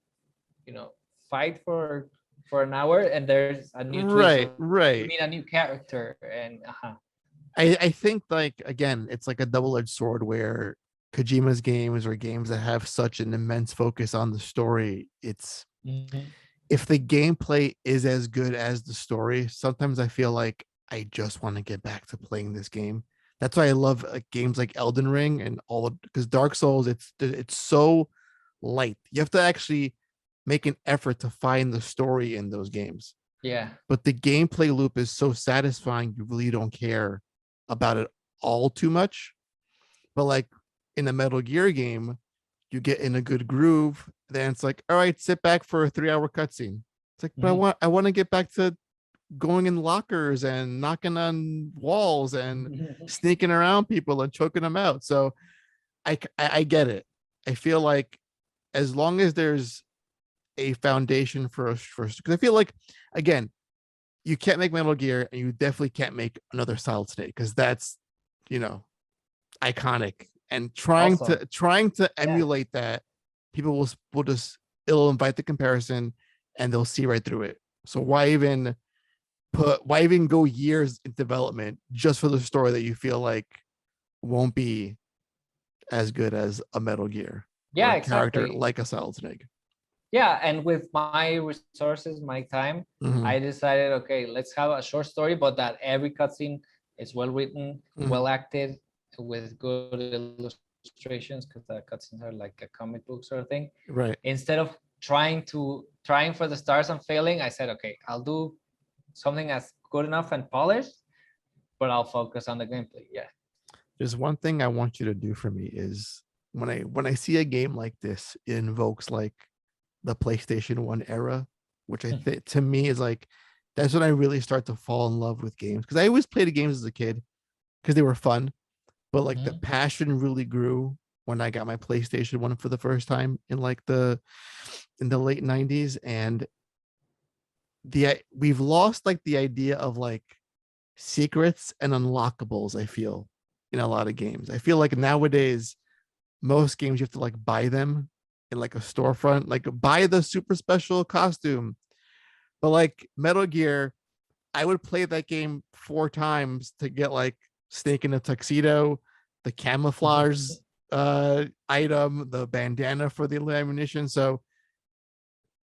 fight for an hour and there's a new twist, right. You meet a new character, and I think, like, again, it's like a double-edged sword, where Kojima's games, or games that have such an immense focus on the story, if the gameplay is as good as the story, sometimes I feel like I just want to get back to playing this game. That's why I love games like Elden Ring and all because Dark Souls, it's so light. You have to actually make an effort to find the story in those games. Yeah. But the gameplay loop is so satisfying, you really don't care about it all too much. But like in a Metal Gear game, you get in a good groove, then it's like, all right, sit back for a 3-hour cutscene. It's like, but I want to get back to going in lockers and knocking on walls and sneaking around people and choking them out. So I get it. I feel like as long as there's a foundation for us first, because I feel like again, you can't make Metal Gear and you definitely can't make another Solid Snake because that's, you know, iconic. And Also, trying to yeah. emulate that, people will just it'll invite the comparison and they'll see right through it. So why even go years in development just for the story that you feel like won't be as good as a Metal Gear or Yeah, a character exactly. like a Solid Snake? Yeah, and with my resources, my time, Mm-hmm. I decided, okay, let's have a short story, but that every cutscene is well written, Mm-hmm. well acted, with good illustrations, because the cutscenes are like a comic book sort of thing. Right. Instead of trying for the stars and failing, I said, okay, I'll do something that's good enough and polished, but I'll focus on the gameplay. Yeah. There's one thing I want you to do for me is when I see a game like this, it invokes like the PlayStation 1 era, which I think to me is like that's when I really start to fall in love with games. Because I always played the games as a kid because they were fun, but like the Mhm. passion really grew when I got my PlayStation 1 for the first time in like the late 90s. And we've lost like the idea of like secrets and unlockables, I feel, in a lot of games. I feel like nowadays most games you have to like buy them in like a storefront, like buy the super special costume. But like Metal Gear, I would play that game 4 times to get like Snake in a tuxedo, the camouflage item, the bandana for the ammunition. So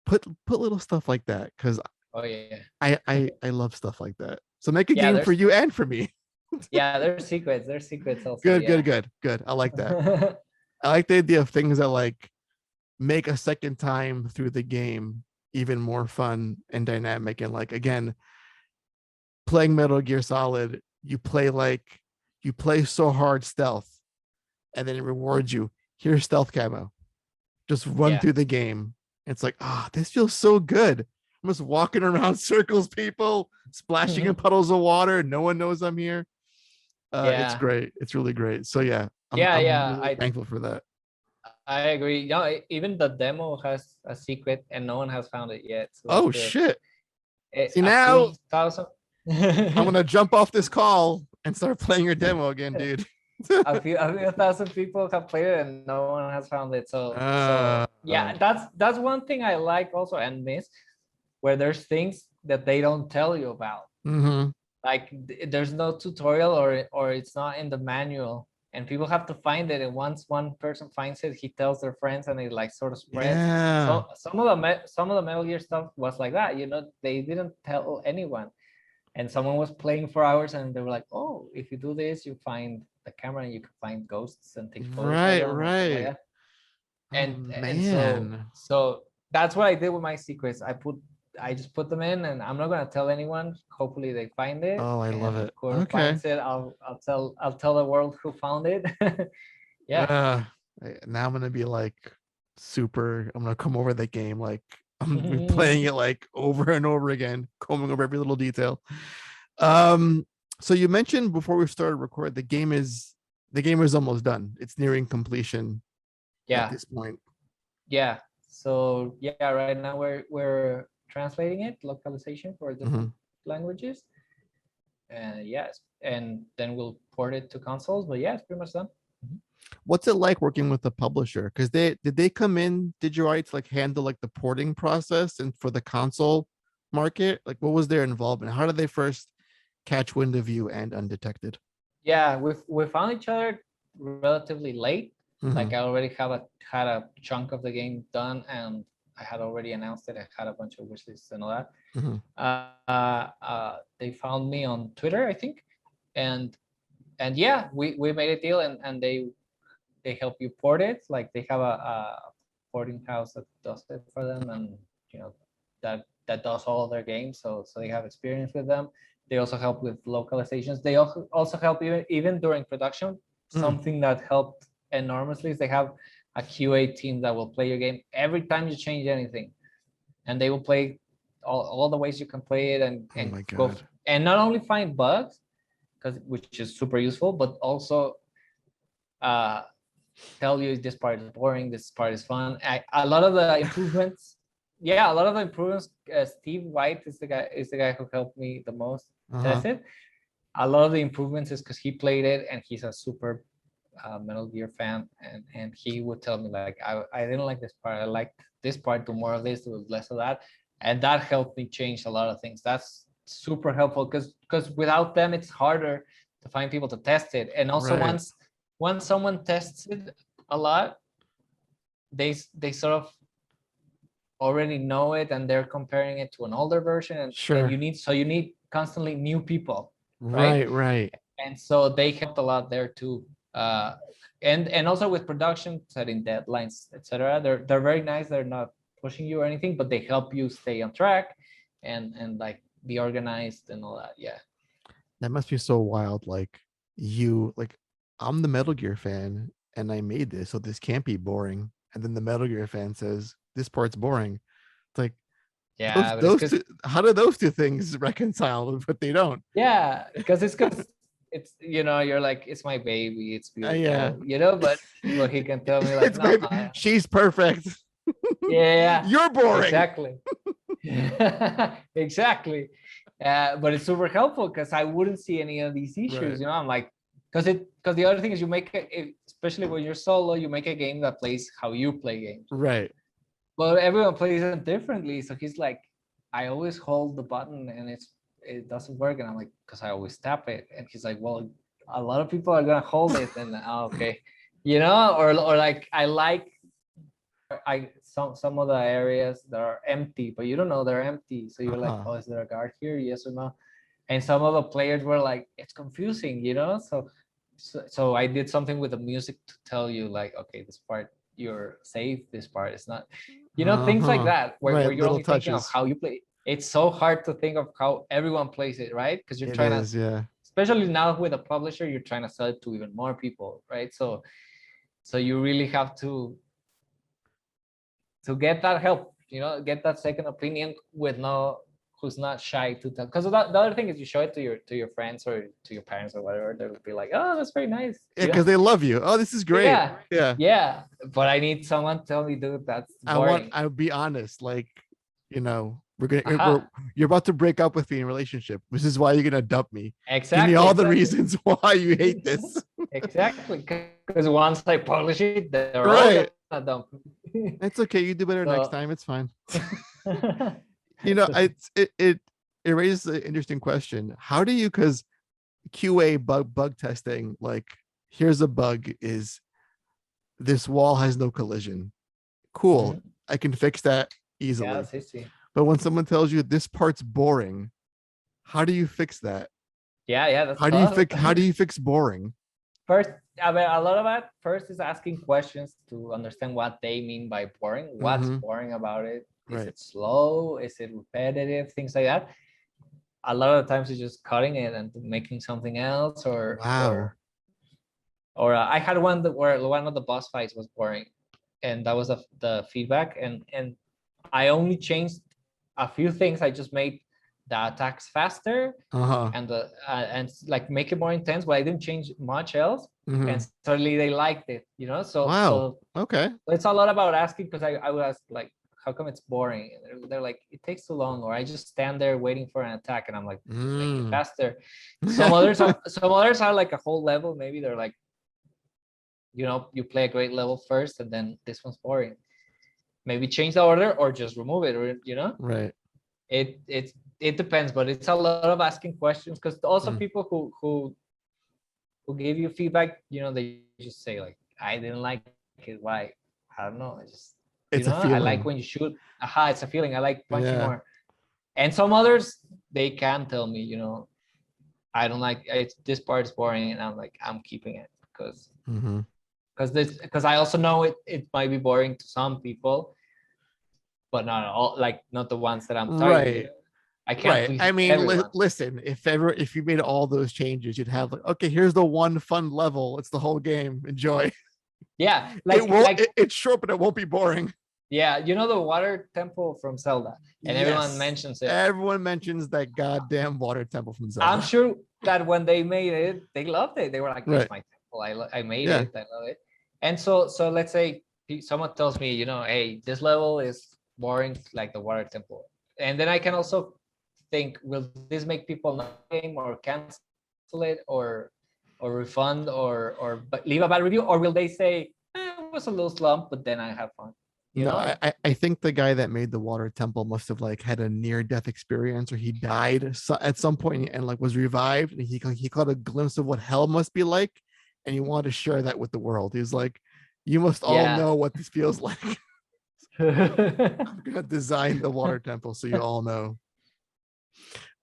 put little stuff like that because Oh yeah. I love stuff like that. So make a Yeah, game for there's you and for me. there's secrets. There's secrets also. Good, good, Yeah. good, good. I like that. I like the idea of things that like make a second time through the game even more fun and dynamic. And like again, playing Metal Gear Solid, you play so hard stealth, and then it rewards you. Here's stealth camo. Just run Yeah. through the game. It's like, this feels so good. I'm just walking around circles, people, splashing in puddles of water. No one knows I'm here. It's Yeah. great. It's really great. So yeah, Yeah, I'm yeah. really I thankful for that. I agree. Yeah, even the demo has a secret and no one has found it yet. So that's Oh good. shit. See A now few thousand I'm gonna jump off this call and start playing your demo again, dude. a few thousand people have played it and no one has found it. So uh, yeah, that's one thing I like also and miss, where there's things that they don't tell you about. mm-hmm. Like there's no tutorial or it's not in the manual, and people have to find it, and once one person finds it, he tells their friends and it like sort of spreads. Yeah. So some of the Metal Gear stuff was like that, they didn't tell anyone, and someone was playing for hours and they were like, oh, if you do this you find the camera and you can find ghosts and take photos of Right, them or something like right. that. Oh And so man. that's what I did with my secrets. I just put them in, and I'm not gonna tell anyone. Hopefully they find it, Oh, I love and it. if whoever Okay. finds it, I'll tell the world who found it. Yeah. Uh, now I'm gonna be like I'm gonna come over the game like I'm playing it like over and over again, combing over every little detail. Um, so you mentioned before we started record the game is almost done. It's nearing completion at Yeah. this point. Yeah. So yeah, right now we're translating it, localization for Mhm. different languages. And yes, and then we'll port it to consoles. But yeah, it's pretty much done. Mhm. What's it like working with the publisher? Because they come in, did you write to like handle like the porting process and for the console market? Like what was their involvement? How did they first catch wind of you and Undetected? Yeah, we found each other relatively late. Mm-hmm. Like I already had a chunk of the game done, and I had already announced it. I had a bunch of wish lists and all that. Mhm. They found me on Twitter, I think, and yeah, we made a deal, and they help you port it. Like they have a porting house that does it for them, and you know that does all their games. So they have experience with them. They also help with localizations. They also help even during production. Something that helped enormously is they have a QA team that will play your game every time you change anything, and they will play all the ways you can play it, and Oh my go God. and not only find bugs, which is super useful, but also uh, tell you this part is boring, this part is fun. A lot of the improvements, yeah, a lot of the improvements. Steve White is the guy who helped me the most Uh-huh. test it. A lot of the improvements is because he played it, and he's a super Metal Gear fan, and he would tell me like, I didn't like this part. I liked this part. Do more of this, do less of that, and that helped me change a lot of things. That's super helpful because without them, it's harder to find people to test it. And also Right. once someone tests it a lot, they sort of already know it, and they're comparing it to an older version, and Sure. you need constantly new people, right? Right. And so they helped a lot there too. uh and also with production, setting deadlines, etc. They're very nice. They're not pushing you or anything, but they help you stay on track and like be organized and all that. Yeah. That must be so wild. Like I'm the Metal Gear fan and I made this, so this can't be boring. And then the Metal Gear fan says this part's boring. It's like Yeah, but it's those because two, how do those two things reconcile? But they don't. yeah, because it's you're like, it's my baby, it's Yeah. beautiful, but he can tell me like, It's no, my she's perfect. yeah, You're boring. exactly. Exactly. But it's super helpful because I wouldn't see any of these issues. Right. I'm like, because the other thing is you make especially when you're solo, you make a game that plays how you play games. Right. But everyone plays them differently. So he's like, I always hold the button and it doesn't work. And I'm like, because I always tap it. And he's like, well, a lot of people are gonna hold it. And okay, or like some of the areas that are empty, but you don't know they're empty. So you're like, oh, is there a guard here? Yes or no? And some of the players were like, it's confusing, So I did something with the music to tell you like, okay, this part you're safe, this part is not, things like that, Right. where you're Little only thinking of touches. how you play. It's so hard to think of how everyone plays it, right? Because you're It trying to, is, yeah. especially now with a publisher, you're trying to sell it to even more people, right? So you really have to get that help, get that second opinion with who's not shy to tell. Because the other thing is you show it to your friends or to your parents or whatever, they'll be like, oh, that's very nice. Yeah, because they love you. Oh, this is great. Yeah, Yeah. yeah. But I need someone to tell me, dude, that's boring. I'll be honest, like, Aha. you're about to break up with me in a relationship. This is why you're gonna dump me. Give Exactly. me all the reasons why you hate this. Exactly. Because once I publish it, they're all Right. gonna dump me. It's okay. You do better next So time. It's fine. It raises an interesting question. How do you, because QA bug testing, like, here's a bug, is this wall has no collision. Cool. Mhm. I can fix that Yeah, easily. that's easy. But when someone tells you this part's boring, how do you fix that? Yeah, that's How do you fix boring? First, I mean, a lot of that first is asking questions to understand what they mean by boring. What's boring about it? Is it slow? Is it repetitive? Things like that. A lot of the times it's just cutting it and making something else, Wow. or I had one where one of the boss fights was boring, and that was the feedback, and I only changed a few things. I just made the attacks faster and like make it more intense, but I didn't change much else. And suddenly they liked it, so Wow. Okay. it's a lot about asking, because I would ask like, how come it's boring? And they're like, it takes too long, or I just stand there waiting for an attack, and I'm like, just make it faster. Some others are like a whole level, maybe they're like, you play a great level first and then this one's boring, maybe change the order or just remove it, or Right. it depends, but it's a lot of asking questions, because also people who give you feedback, they just say like, I didn't like it, why? I don't know, I just It's a I like feeling. when you shoot. Aha, it's a feeling. I like punching Yeah. more. And some others, they can tell me, I don't like it, this part is boring, and I'm like, I'm keeping it Mm-hmm. because I also know it might be boring to some people, but not all, like not the ones that I'm targeting. Right. I can't Right. please I mean, everyone. listen, if you made all those changes, you'd have like, okay, here's the one fun level. It's the whole game. Enjoy. Yeah, It won't. like It's short, but it won't be boring. yeah, the water temple from Zelda, and everyone Yes. mentions it. Everyone mentions that goddamn water temple from Zelda. I'm sure that when they made it, they loved it. They were like, "It's Right. my temple. I made Yeah. it. I love it." And so let's say someone tells me, hey, this level is boring, like the water temple, and then I can also think, will this make people not game or cancel it or refund or leave a bad review, or will they say it was a little slump, but then I have fun? No, I think the guy that made the water temple must have like had a near death experience, or he died at some point and like was revived, and he caught a glimpse of what hell must be like, and he wanted to share that with the world. He was like, "You must all Yeah. know what this feels like." I'm gonna design the water temple so you all know.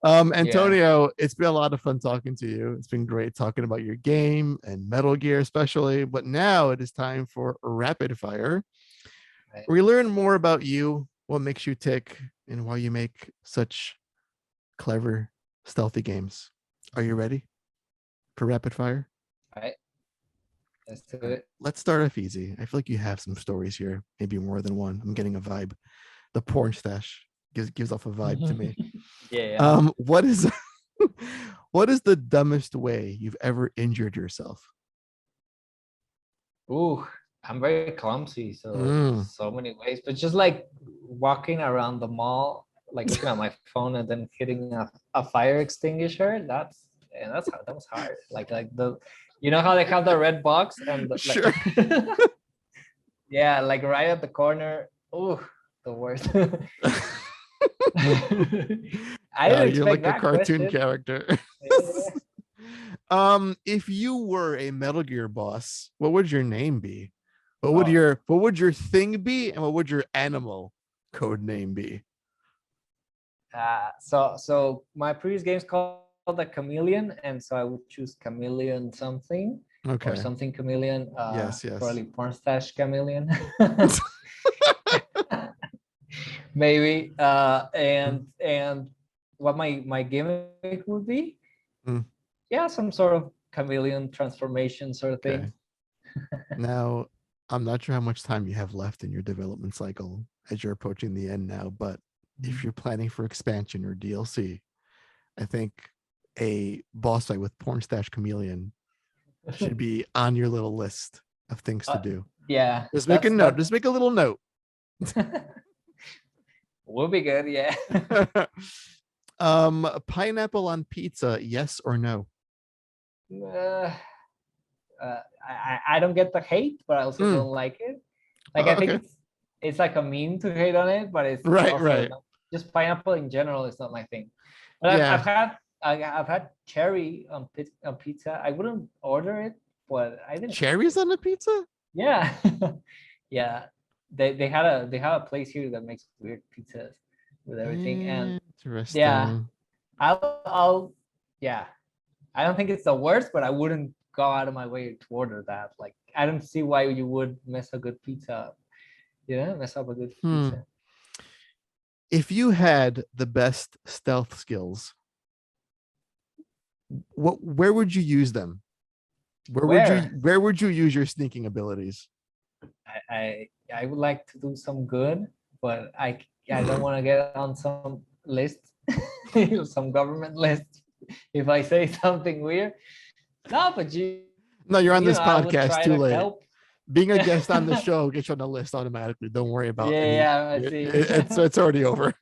Yeah. Antonio, it's been a lot of fun talking to you. It's been great talking about your game and Metal Gear, especially. But now it is time for rapid fire. Right. We learn more about you, what makes you tick, and why you make such clever, stealthy games. Are you ready for rapid fire? All right. Let's do All right, it. let's start off easy. I feel like you have some stories here, maybe more than one. I'm getting a vibe. The porn stash gives off a vibe to me. Yeah. What is what is the dumbest way you've ever injured yourself? Ooh, I'm very clumsy, so many ways. But just like walking around the mall, like looking at my phone and then hitting a fire extinguisher. That was hard. Like the, how they have the red box and Sure. yeah, like right at the corner. Ooh, the worst. I didn't You're expect like a that cartoon question. character. If you were a Metal Gear boss, what would your name be? What would your thing be, and what would your animal code name be? So my previous game's called the Chameleon, and so I would choose Chameleon something or Okay. something Chameleon. Yes. Probably porn stash Chameleon. Maybe. And what my gimmick would be? Mm. Yeah, some sort of chameleon transformation sort of Okay. thing. Now, I'm not sure how much time you have left in your development cycle as you're approaching the end now, but if you're planning for expansion or DLC, I think a boss fight with porn stash chameleon should be on your little list of things to do. Yeah. Just make a note. Just make a little note. Would be good, yeah. Pineapple on pizza, yes or no? I don't get the hate, but I also don't like it. Like I think it's like a meme to hate on it, but it's also not, just pineapple in general is not my thing. But Yeah. I've had cherry on pizza. I wouldn't order it, but I didn't. Cherries on a pizza? Yeah, yeah. They had a place here that makes weird pizzas with everything, and Interesting. yeah, I'll yeah. I don't think it's the worst, but I wouldn't go out of my way to order that. Like, I don't see why you would mess a good pizza up. Mess up a good pizza. If you had the best stealth skills, where would you use them? Where would you use your sneaking abilities? I would like to do some good, but I don't want to get on some list, some government list. If I say something weird, no, but you're on this podcast too late. Help. Being a guest on the show gets you on the list automatically. Don't worry about it. Yeah, I see. It's already over.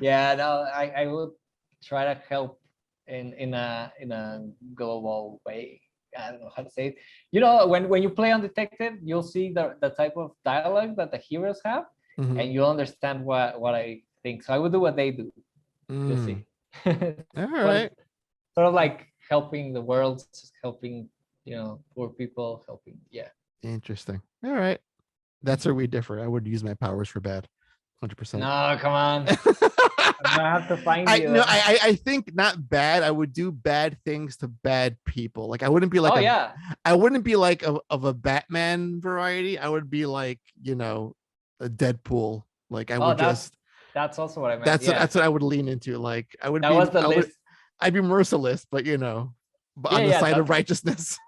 Yeah, no, I would try to help in a global way. I don't know how to say it. When you play Undetected, you'll see the type of dialogue that the heroes have, and you'll understand what I think. So I would do what they do. You'll see. All right. Sort of like helping the world, helping poor people, helping. Yeah. Interesting. All right. That's where we differ. I would use my powers for bad, 100%. No, come on. I'm gonna have to find I you no, then. I think not bad. I would do bad things to bad people. Like Oh yeah. I wouldn't be like of a Batman variety. I would be like, a Deadpool. Like I Oh, would just that's also what I meant. Yeah. that's what I would lean into. Like That was the list. I'd be merciless, but but Yeah, on the yeah. side of That's righteousness.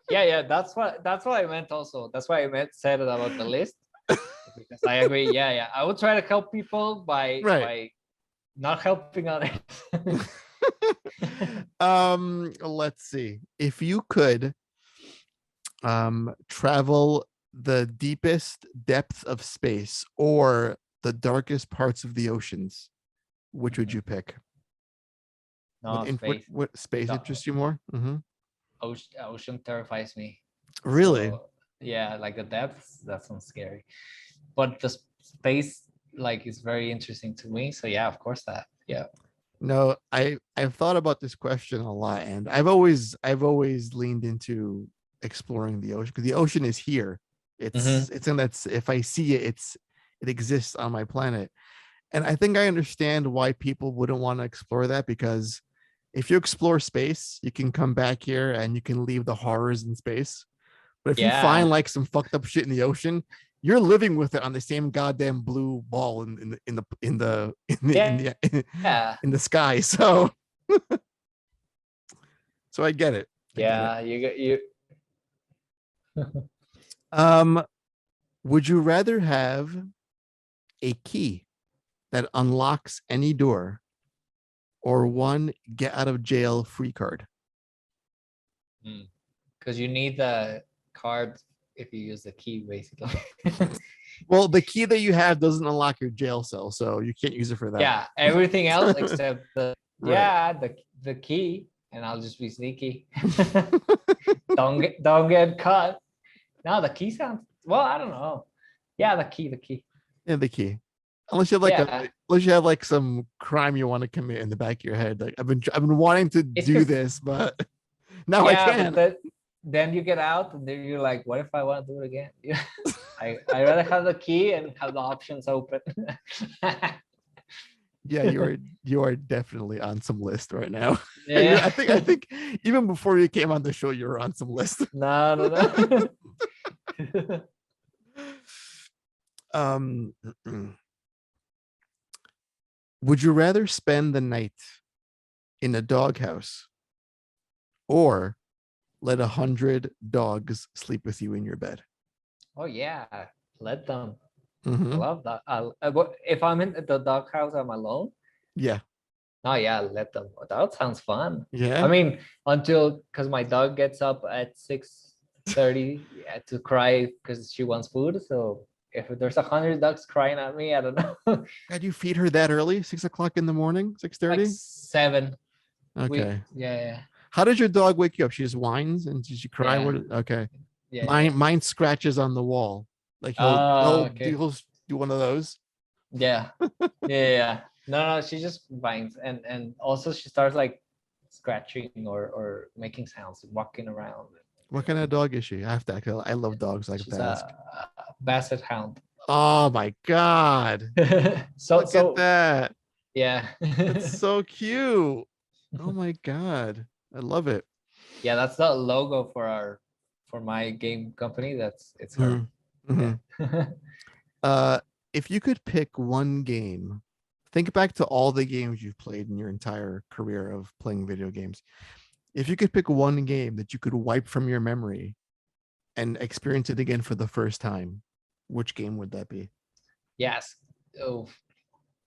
yeah. That's what I meant also. That's why I meant said it about the list. Because I agree. Yeah, yeah. I would try to help people by Right. by not helping others. Let's see. If you could travel the deepest depths of space or the darkest parts of the oceans, which would you pick? No, space. What space The interests you more? ocean terrifies me. Really? So yeah, like the depths, that sounds scary. But the space like is very interesting to me. So yeah, of course that. Yeah. No, I've thought about this question a lot, and I've always leaned into exploring the ocean because the ocean is here. It's in that's if I see it, it exists on my planet. And I think I understand why people wouldn't want to explore that because if you explore space, you can come back here and you can leave the horrors in space. But if you find Yeah. like some fucked up shit in the ocean, you're living with it on the same goddamn blue ball Yeah. Yeah. in the sky. So I get it. I get it. Yeah. You get you. Um, would you rather have a key that unlocks any door or one get out of jail free card? Because you need the card if you use the key, basically. Well, the key that you have doesn't unlock your jail cell, so you can't use it for that. Yeah, everything else except the Right. yeah the key, and I'll just be sneaky. don't get caught. No, the key sounds well. I don't know. Yeah, the key. Yeah, the key. Unless you have Yeah, unless you have like some crime you want to commit in the back of your head. Like I've been wanting to it's do because this, but now I yeah, but can. then you get out and then you're like, what if I want to do it again? I rather have the key and have the options open. Yeah, you are definitely on some list right now. Yeah. I think even before you came on the show, you were on some list. No. Um, would you rather spend the night in a doghouse or let 100 dogs sleep with you in your bed? Oh yeah, let them. I Mhm. love that. If I'm in the doghouse, I'm alone. Yeah. Oh yeah, let them. That sounds fun. I Yeah. mean, until because my dog gets up at 6:30 to cry because she wants food. So if there's 100 ducks crying at me, I don't know. God, you feed her that early? 6 o'clock in the morning? Like 6:30? 7. Okay. Yeah. How does your dog wake you up? She just whines and does she cry? Yeah. Okay. Yeah. Mine scratches on the wall. Like Oh, okay. he'll do one of those. Yeah. Yeah. No, she just whines and also she starts like scratching or making sounds, walking around. What kind of dog is she? I have to ask. I love dogs. I have She's to ask. a basset hound. Oh my god. so Look at so that. yeah. That's so cute. Oh my god. I love it. Yeah, that's the logo for my game company. It's her. Mm-hmm. Yeah. Uh, if you could pick one game, think back to all the games you've played in your entire career of playing video games. If you could pick one game that you could wipe from your memory and experience it again for the first time, which game would that be? Yes. Oh,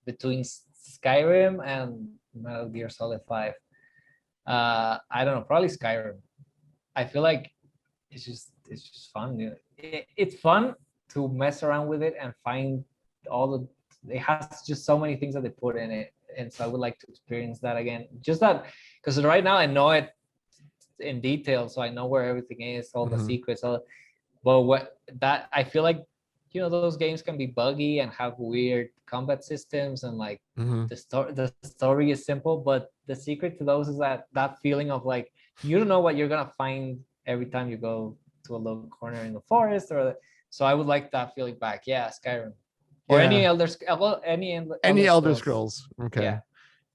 between Skyrim and Metal Gear Solid 5. I don't know, probably Skyrim. I feel like it's just fun. It's fun to mess around with it and find all the. It has just so many things that they put in it, and so I would like to experience that again. Just that, because right now I know it in detail, so I know where everything is, all the secrets. But what that I feel like, those games can be buggy and have weird combat systems, and like the story is simple, but the secret to those is that feeling of like you don't know what you're gonna find every time you go to a little corner in the forest, So I would like that feeling back. Yeah, Skyrim. Or any Yeah. any Any Elder Scrolls. Scrolls. Okay. Yeah.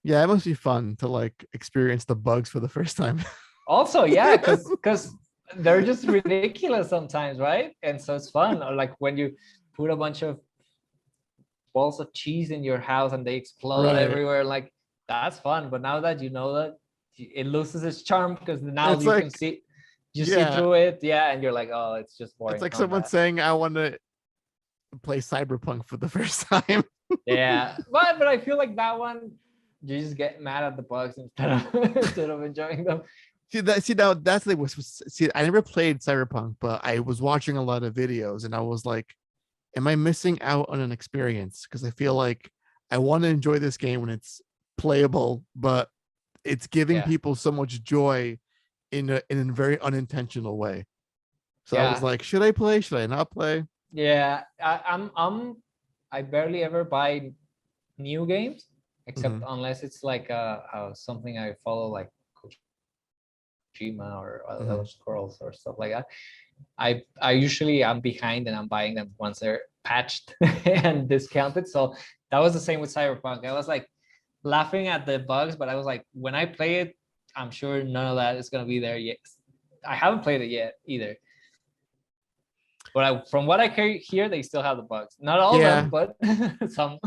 Yeah, it must be fun to like experience the bugs for the first time. Also, yeah, because they're just ridiculous sometimes, right? And so it's fun. Or like when you put a bunch of balls of cheese in your house and they explode Right. everywhere, like that's fun. But now that you know that, it loses its charm because now It's you can like, see, you see yeah, through it, yeah, and you're like, oh, it's just it's boring like someone combat. saying, I want to play Cyberpunk for the first time. Yeah, but I feel like that one, you just get mad at the bugs instead of instead of enjoying them. See now that's the was see, I never played Cyberpunk, but I was watching a lot of videos and I was like, am I missing out on an experience? Because I feel like I want to enjoy this game when it's playable, but it's giving Yeah, people so much joy in a very unintentional way. So I was yeah, like, should I play? Should I not play? yeah. I barely ever buy new games except Mhm. unless it's like something I follow, like Kojima or Elder Mhm. Scrolls or stuff like that. I usually I'm behind and I'm buying them once they're patched and discounted. So that was the same with Cyberpunk. I was like laughing at the bugs, but I was like, when I play it, I'm sure none of that is gonna be there yet. I haven't played it yet either. But from what I hear, they still have the bugs. Not all of them, Yeah, but some.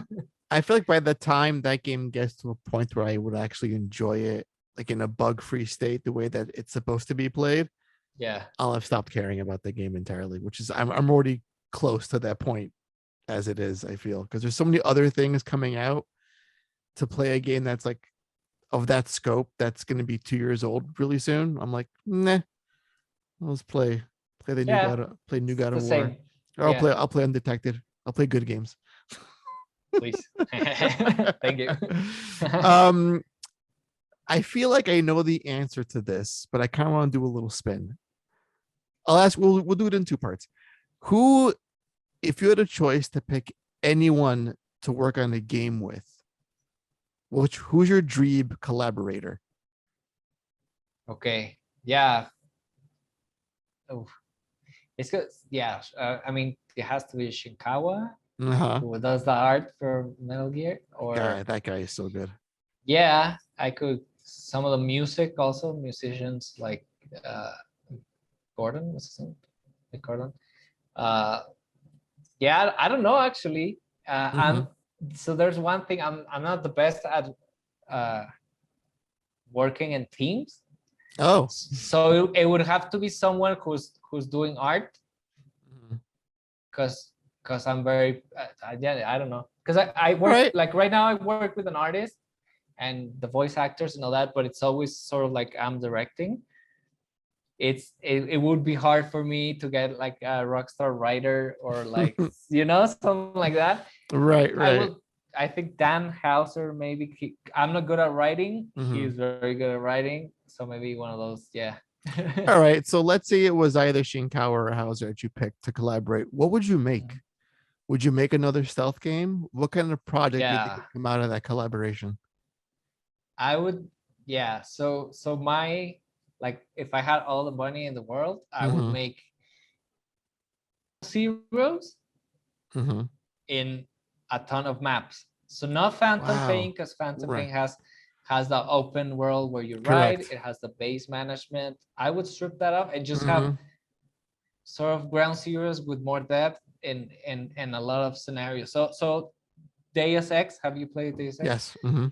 I feel like by the time that game gets to a point where I would actually enjoy it, like in a bug-free state, the way that it's supposed to be played, Yeah. I'll have stopped caring about the game entirely. Which is I'm already close to that point as it is. I feel because there's so many other things coming out to play a game that's like of that scope that's going to be 2 years old really soon. I'm like, nah, let's play the new Yeah. New It's God the of War, same. or Yeah. I'll play Undetected. I'll play good games. Please. Thank you. um, I feel like I know the answer to this, but I kind of want to do a little spin. I'll ask. We'll do it in two parts. Who, if you had a choice to pick anyone to work on a game with, who's your dream collaborator? Okay. Yeah. Oh, it's good. Yeah. I mean, it has to be Shinkawa Uh-huh. who does the art for Metal Gear, or That guy is so good. yeah, I could some of the music also, musicians like uh Gordon, what's his name? Like Gordon. Uh yeah, I don't know actually. Mm-hmm. I'm so there's one thing, I'm not the best at uh working in teams. Oh. So it would have to be someone who's doing art, Mhm. because I'm very yeah, I don't know, because I All work right. like right now I work with an artist and the voice actors and all that, but it's always sort of like I'm directing. It would be hard for me to get like a rockstar writer or like something like that. Right, I right. will. I think Dan Hauser maybe. I'm not good at writing. Mhm. He's very good at writing, so maybe one of those. Yeah. All right. So let's say it was either Shinkawa or Hauser that you picked to collaborate. What would you make? Would you make another stealth game? What kind of project do you think Yeah, would come out of that collaboration? I would. Yeah. So my, like, if I had all the money in the world, I would Mm-hmm. make Zeros Mm-hmm. in a ton of maps. So not Phantom Pain, Wow. because Phantom Right. Pain has the open world where you ride. Correct. It has the base management. I would strip that up and just have Mm-hmm. sort of ground zeros with more depth in a lot of scenarios. So Deus Ex, have you played Deus Ex? Yes. Mm-hmm.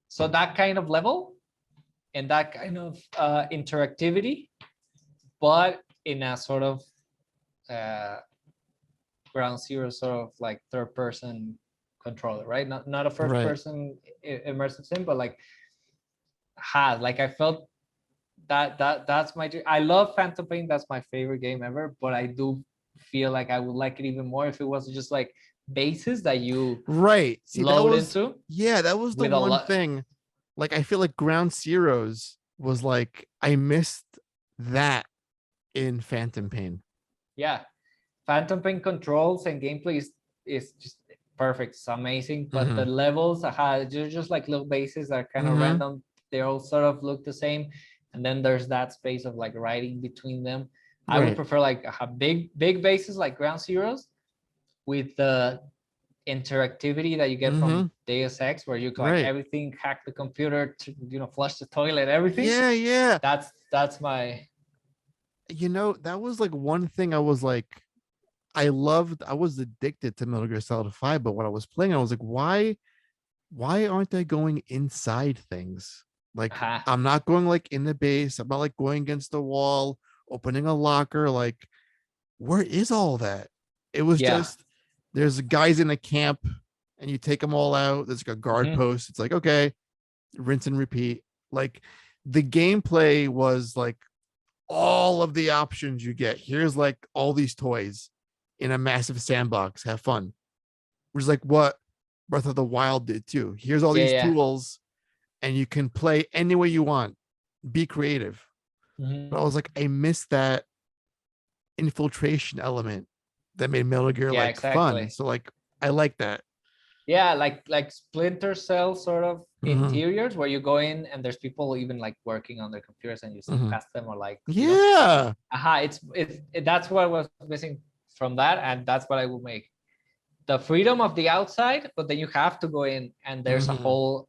So that kind of level and that kind of interactivity, but in a sort of uh, ground zero, sort of like third person controller, right? Not a first Right. person immersive sim, but like has like I felt that's my dream. I love Phantom Pain. That's my favorite game ever. But I do feel like I would like it even more if it was just like bases that you Right. See, load into that was the with a one lot. thing. Like, I feel like Ground Zeroes was like, I missed that in Phantom Pain. Yeah, Phantom Pain controls and gameplay is just perfect. It's amazing. But the Mm-hmm. levels are just like little bases that are kind of Mm-hmm. random. They all sort of look the same, and then there's that space of like riding between them. I would Right. prefer like a big bases like Ground Zeroes with the interactivity that you get Mm-hmm. from Deus Ex, where you can like Right. everything, hack the computer, to, flush the toilet, everything. Yeah, yeah. That's my That was like one thing I was like, I was addicted to Metal Gear Solid 5, but when I was playing, I was like, why aren't I going inside things? Like, I'm not going like in the base, I'm not like going against the wall, opening a locker. Like, where is all that? It was yeah. just there's guys in a camp and you take them all out. There's like a guard Mhm. post. It's like, okay, rinse and repeat. Like the gameplay was like all of the options you get. Here's like all these toys in a massive sandbox. Have fun. Which is like what Breath of the Wild did too. Here's all Yeah, these yeah. tools, and you can play any way you want. Be creative. But I Mhm. was like, I missed that infiltration element that made Metal Gear Yeah, like fun. exactly. So like I like that. Yeah, like Splinter Cell sort of Mm-hmm. interiors where you go in and there's people even like working on their computers and you see Mm-hmm. past them, or like, Yeah. that's what was missing from that, and that's what I will make. The freedom of the outside, but then you have to go in and there's a Mm-hmm. whole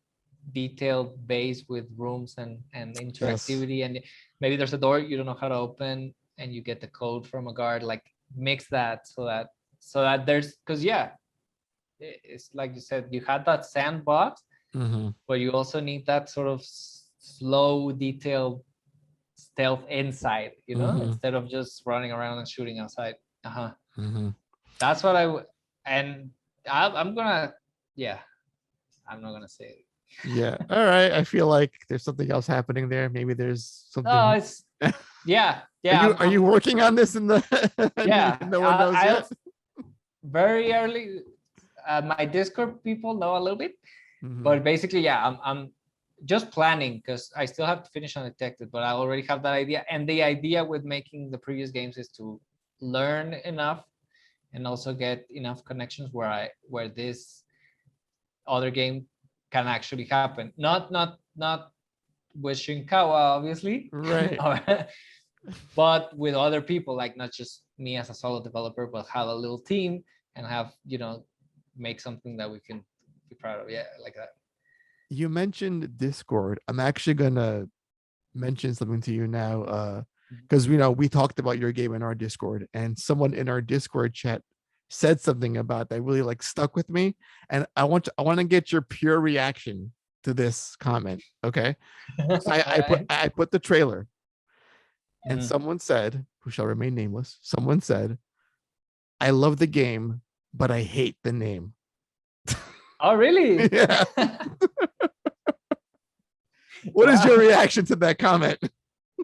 detailed base with rooms and Yes. interactivity, and maybe there's a door you don't know how to open and you get the code from a guard. Like mix that so that there's, because yeah, it's like you said, you had that sandbox, Mm-hmm. but you also need that sort of slow, detailed stealth inside, Mm-hmm. instead of just running around and shooting outside. Uh-huh. Mm-hmm. That's what and I'm gonna, yeah, I'm not gonna say it. Yeah. All right. I feel like there's something else happening there. Maybe there's No, something. it's yeah, Are yeah. you are you working on this in the Yeah. no one knows I yet? very early. My Discord people know a little bit, Mm-hmm. but basically, yeah, I'm just planning because I still have to finish Undetected, but I already have that idea. And the idea with making the previous games is to learn enough and also get enough connections where this other game can actually happen. Not with Shinkawa, obviously, Right. but with other people, like not just me as a solo developer, but have a little team and have, make something that we can be proud of. Yeah, like that. You mentioned Discord. I'm actually gonna mention something to you now. Because we talked about your game in our Discord, and someone in our Discord chat said something about that really like stuck with me. And I want to get your pure reaction to this comment. Okay. So All right. I put the trailer, and Mhm. someone said, who shall remain nameless, someone said, I love the game, but I hate the name. Oh, really? Yeah. What is your Wow. reaction to that comment?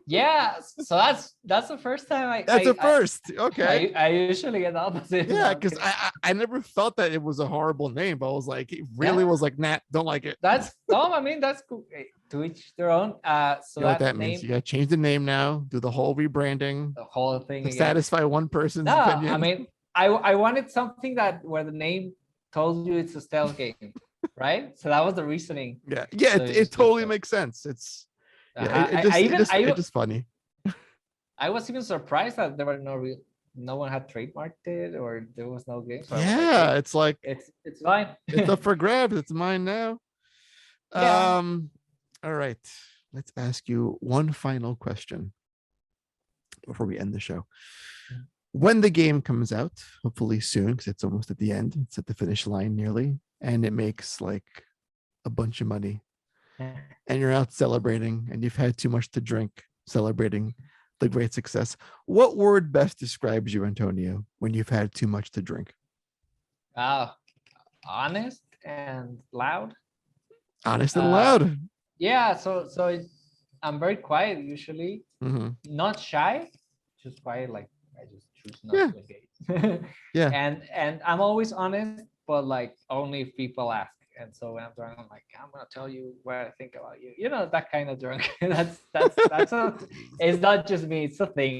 Yeah. So that's the first time That's a first. Okay. I usually get the opposite. No, Yeah, I'm because kidding. I never thought that it was a horrible name, but I was like, it really Yeah. was like, nah, don't like it. That's no. I mean, that's cool. To each their own. So You know what that that means? name, You gotta change the name now, do the whole rebranding the whole thing to again. satisfy one person's No, I opinion. mean, I wanted something that where the name told you it's a stealth game, right? So that was the reasoning. Yeah, yeah, So it, you it just put totally stealth. makes sense. It's yeah, Uh-huh. I even it's just funny. I was even surprised that there were no one had trademarked it or there was no game. So I was like, Yeah, hey, it's like it's fine. it's up for grabs. It's mine now. Yeah. All right. Let's ask you one final question before we end the show. When the game comes out, hopefully soon, because it's almost at the end, it's at the finish line nearly, and it makes like a bunch of money, and you're out celebrating, and you've had too much to drink, celebrating the great success. What word best describes you, Antonio, when you've had too much to drink? Honest and loud. Honest and Uh, loud. yeah. I'm very quiet usually, Mm-hmm. not shy, just quiet. Like I just choose not Yeah. to engage. Yeah. And I'm always honest, but like only if people ask. And so when I'm drunk, I'm like, I'm gonna tell you what I think about you. That kind of drunk. that's it's not just me, it's a thing.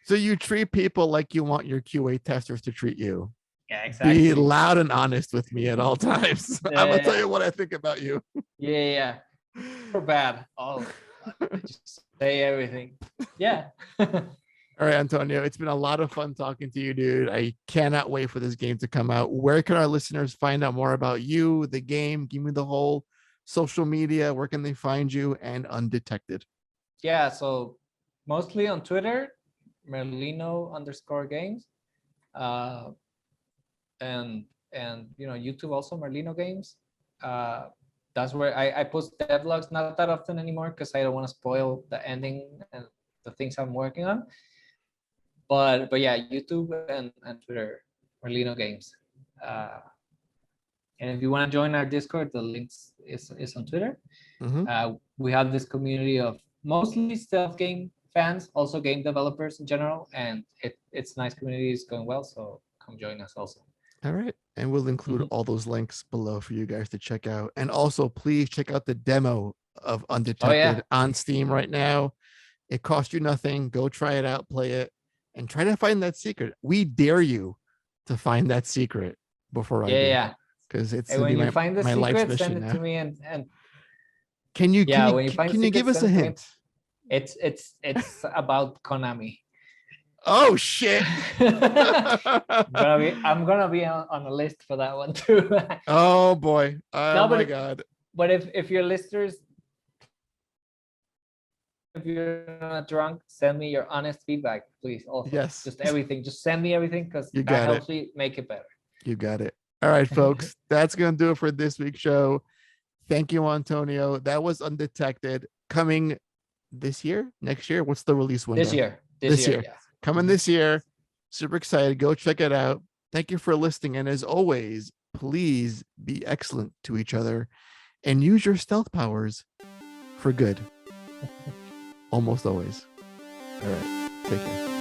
So you treat people like you want your QA testers to treat you. Yeah, Be exactly. loud and honest with me at all times. I'm gonna tell you what I think about you. Yeah. Or bad. Oh, I just say everything. Yeah. All right, Antonio, it's been a lot of fun talking to you, dude. I cannot wait for this game to come out. Where can our listeners find out more about you, the game? Give me the whole social media. Where can they find you and Undetected? Yeah, so mostly on Twitter, Merlino_games. Uh, and YouTube also, Merlino Games. Uh, that's where I post devlogs, not that often anymore because I don't want to spoil the ending and the things I'm working on. But yeah, YouTube and Twitter, Merlino Games. Uh, and if you want to join our Discord, the links is on Twitter. We have this community of mostly stealth game fans, also game developers in general, and it's nice community, is going well. So come join us also. All right. And we'll include all those links below for you guys to check out. And also, please check out the demo of Undetected on Steam right now. It costs you nothing. Go try it out, play it, and try to find that secret. We dare you to find that secret before I do. Yeah. Because it's when you find the secret, send it now. to me and can you you give us a hint? It's about Konami. Oh shit. I'm gonna be on a list for that one too. Oh boy. Oh my god. But if your listeners, if you're not drunk, send me your honest feedback, please. Also, yes, just everything. Just send me everything because that helps me make it better. You got it. All right, folks. That's gonna do it for this week's show. Thank you, Antonio. That was Undetected, coming this year, next year. What's the release window? This year. This year. Yeah. Coming this year. Super excited. Go check it out. Thank you for listening. And as always, please be excellent to each other and use your stealth powers for good. Almost always. All right. Take care.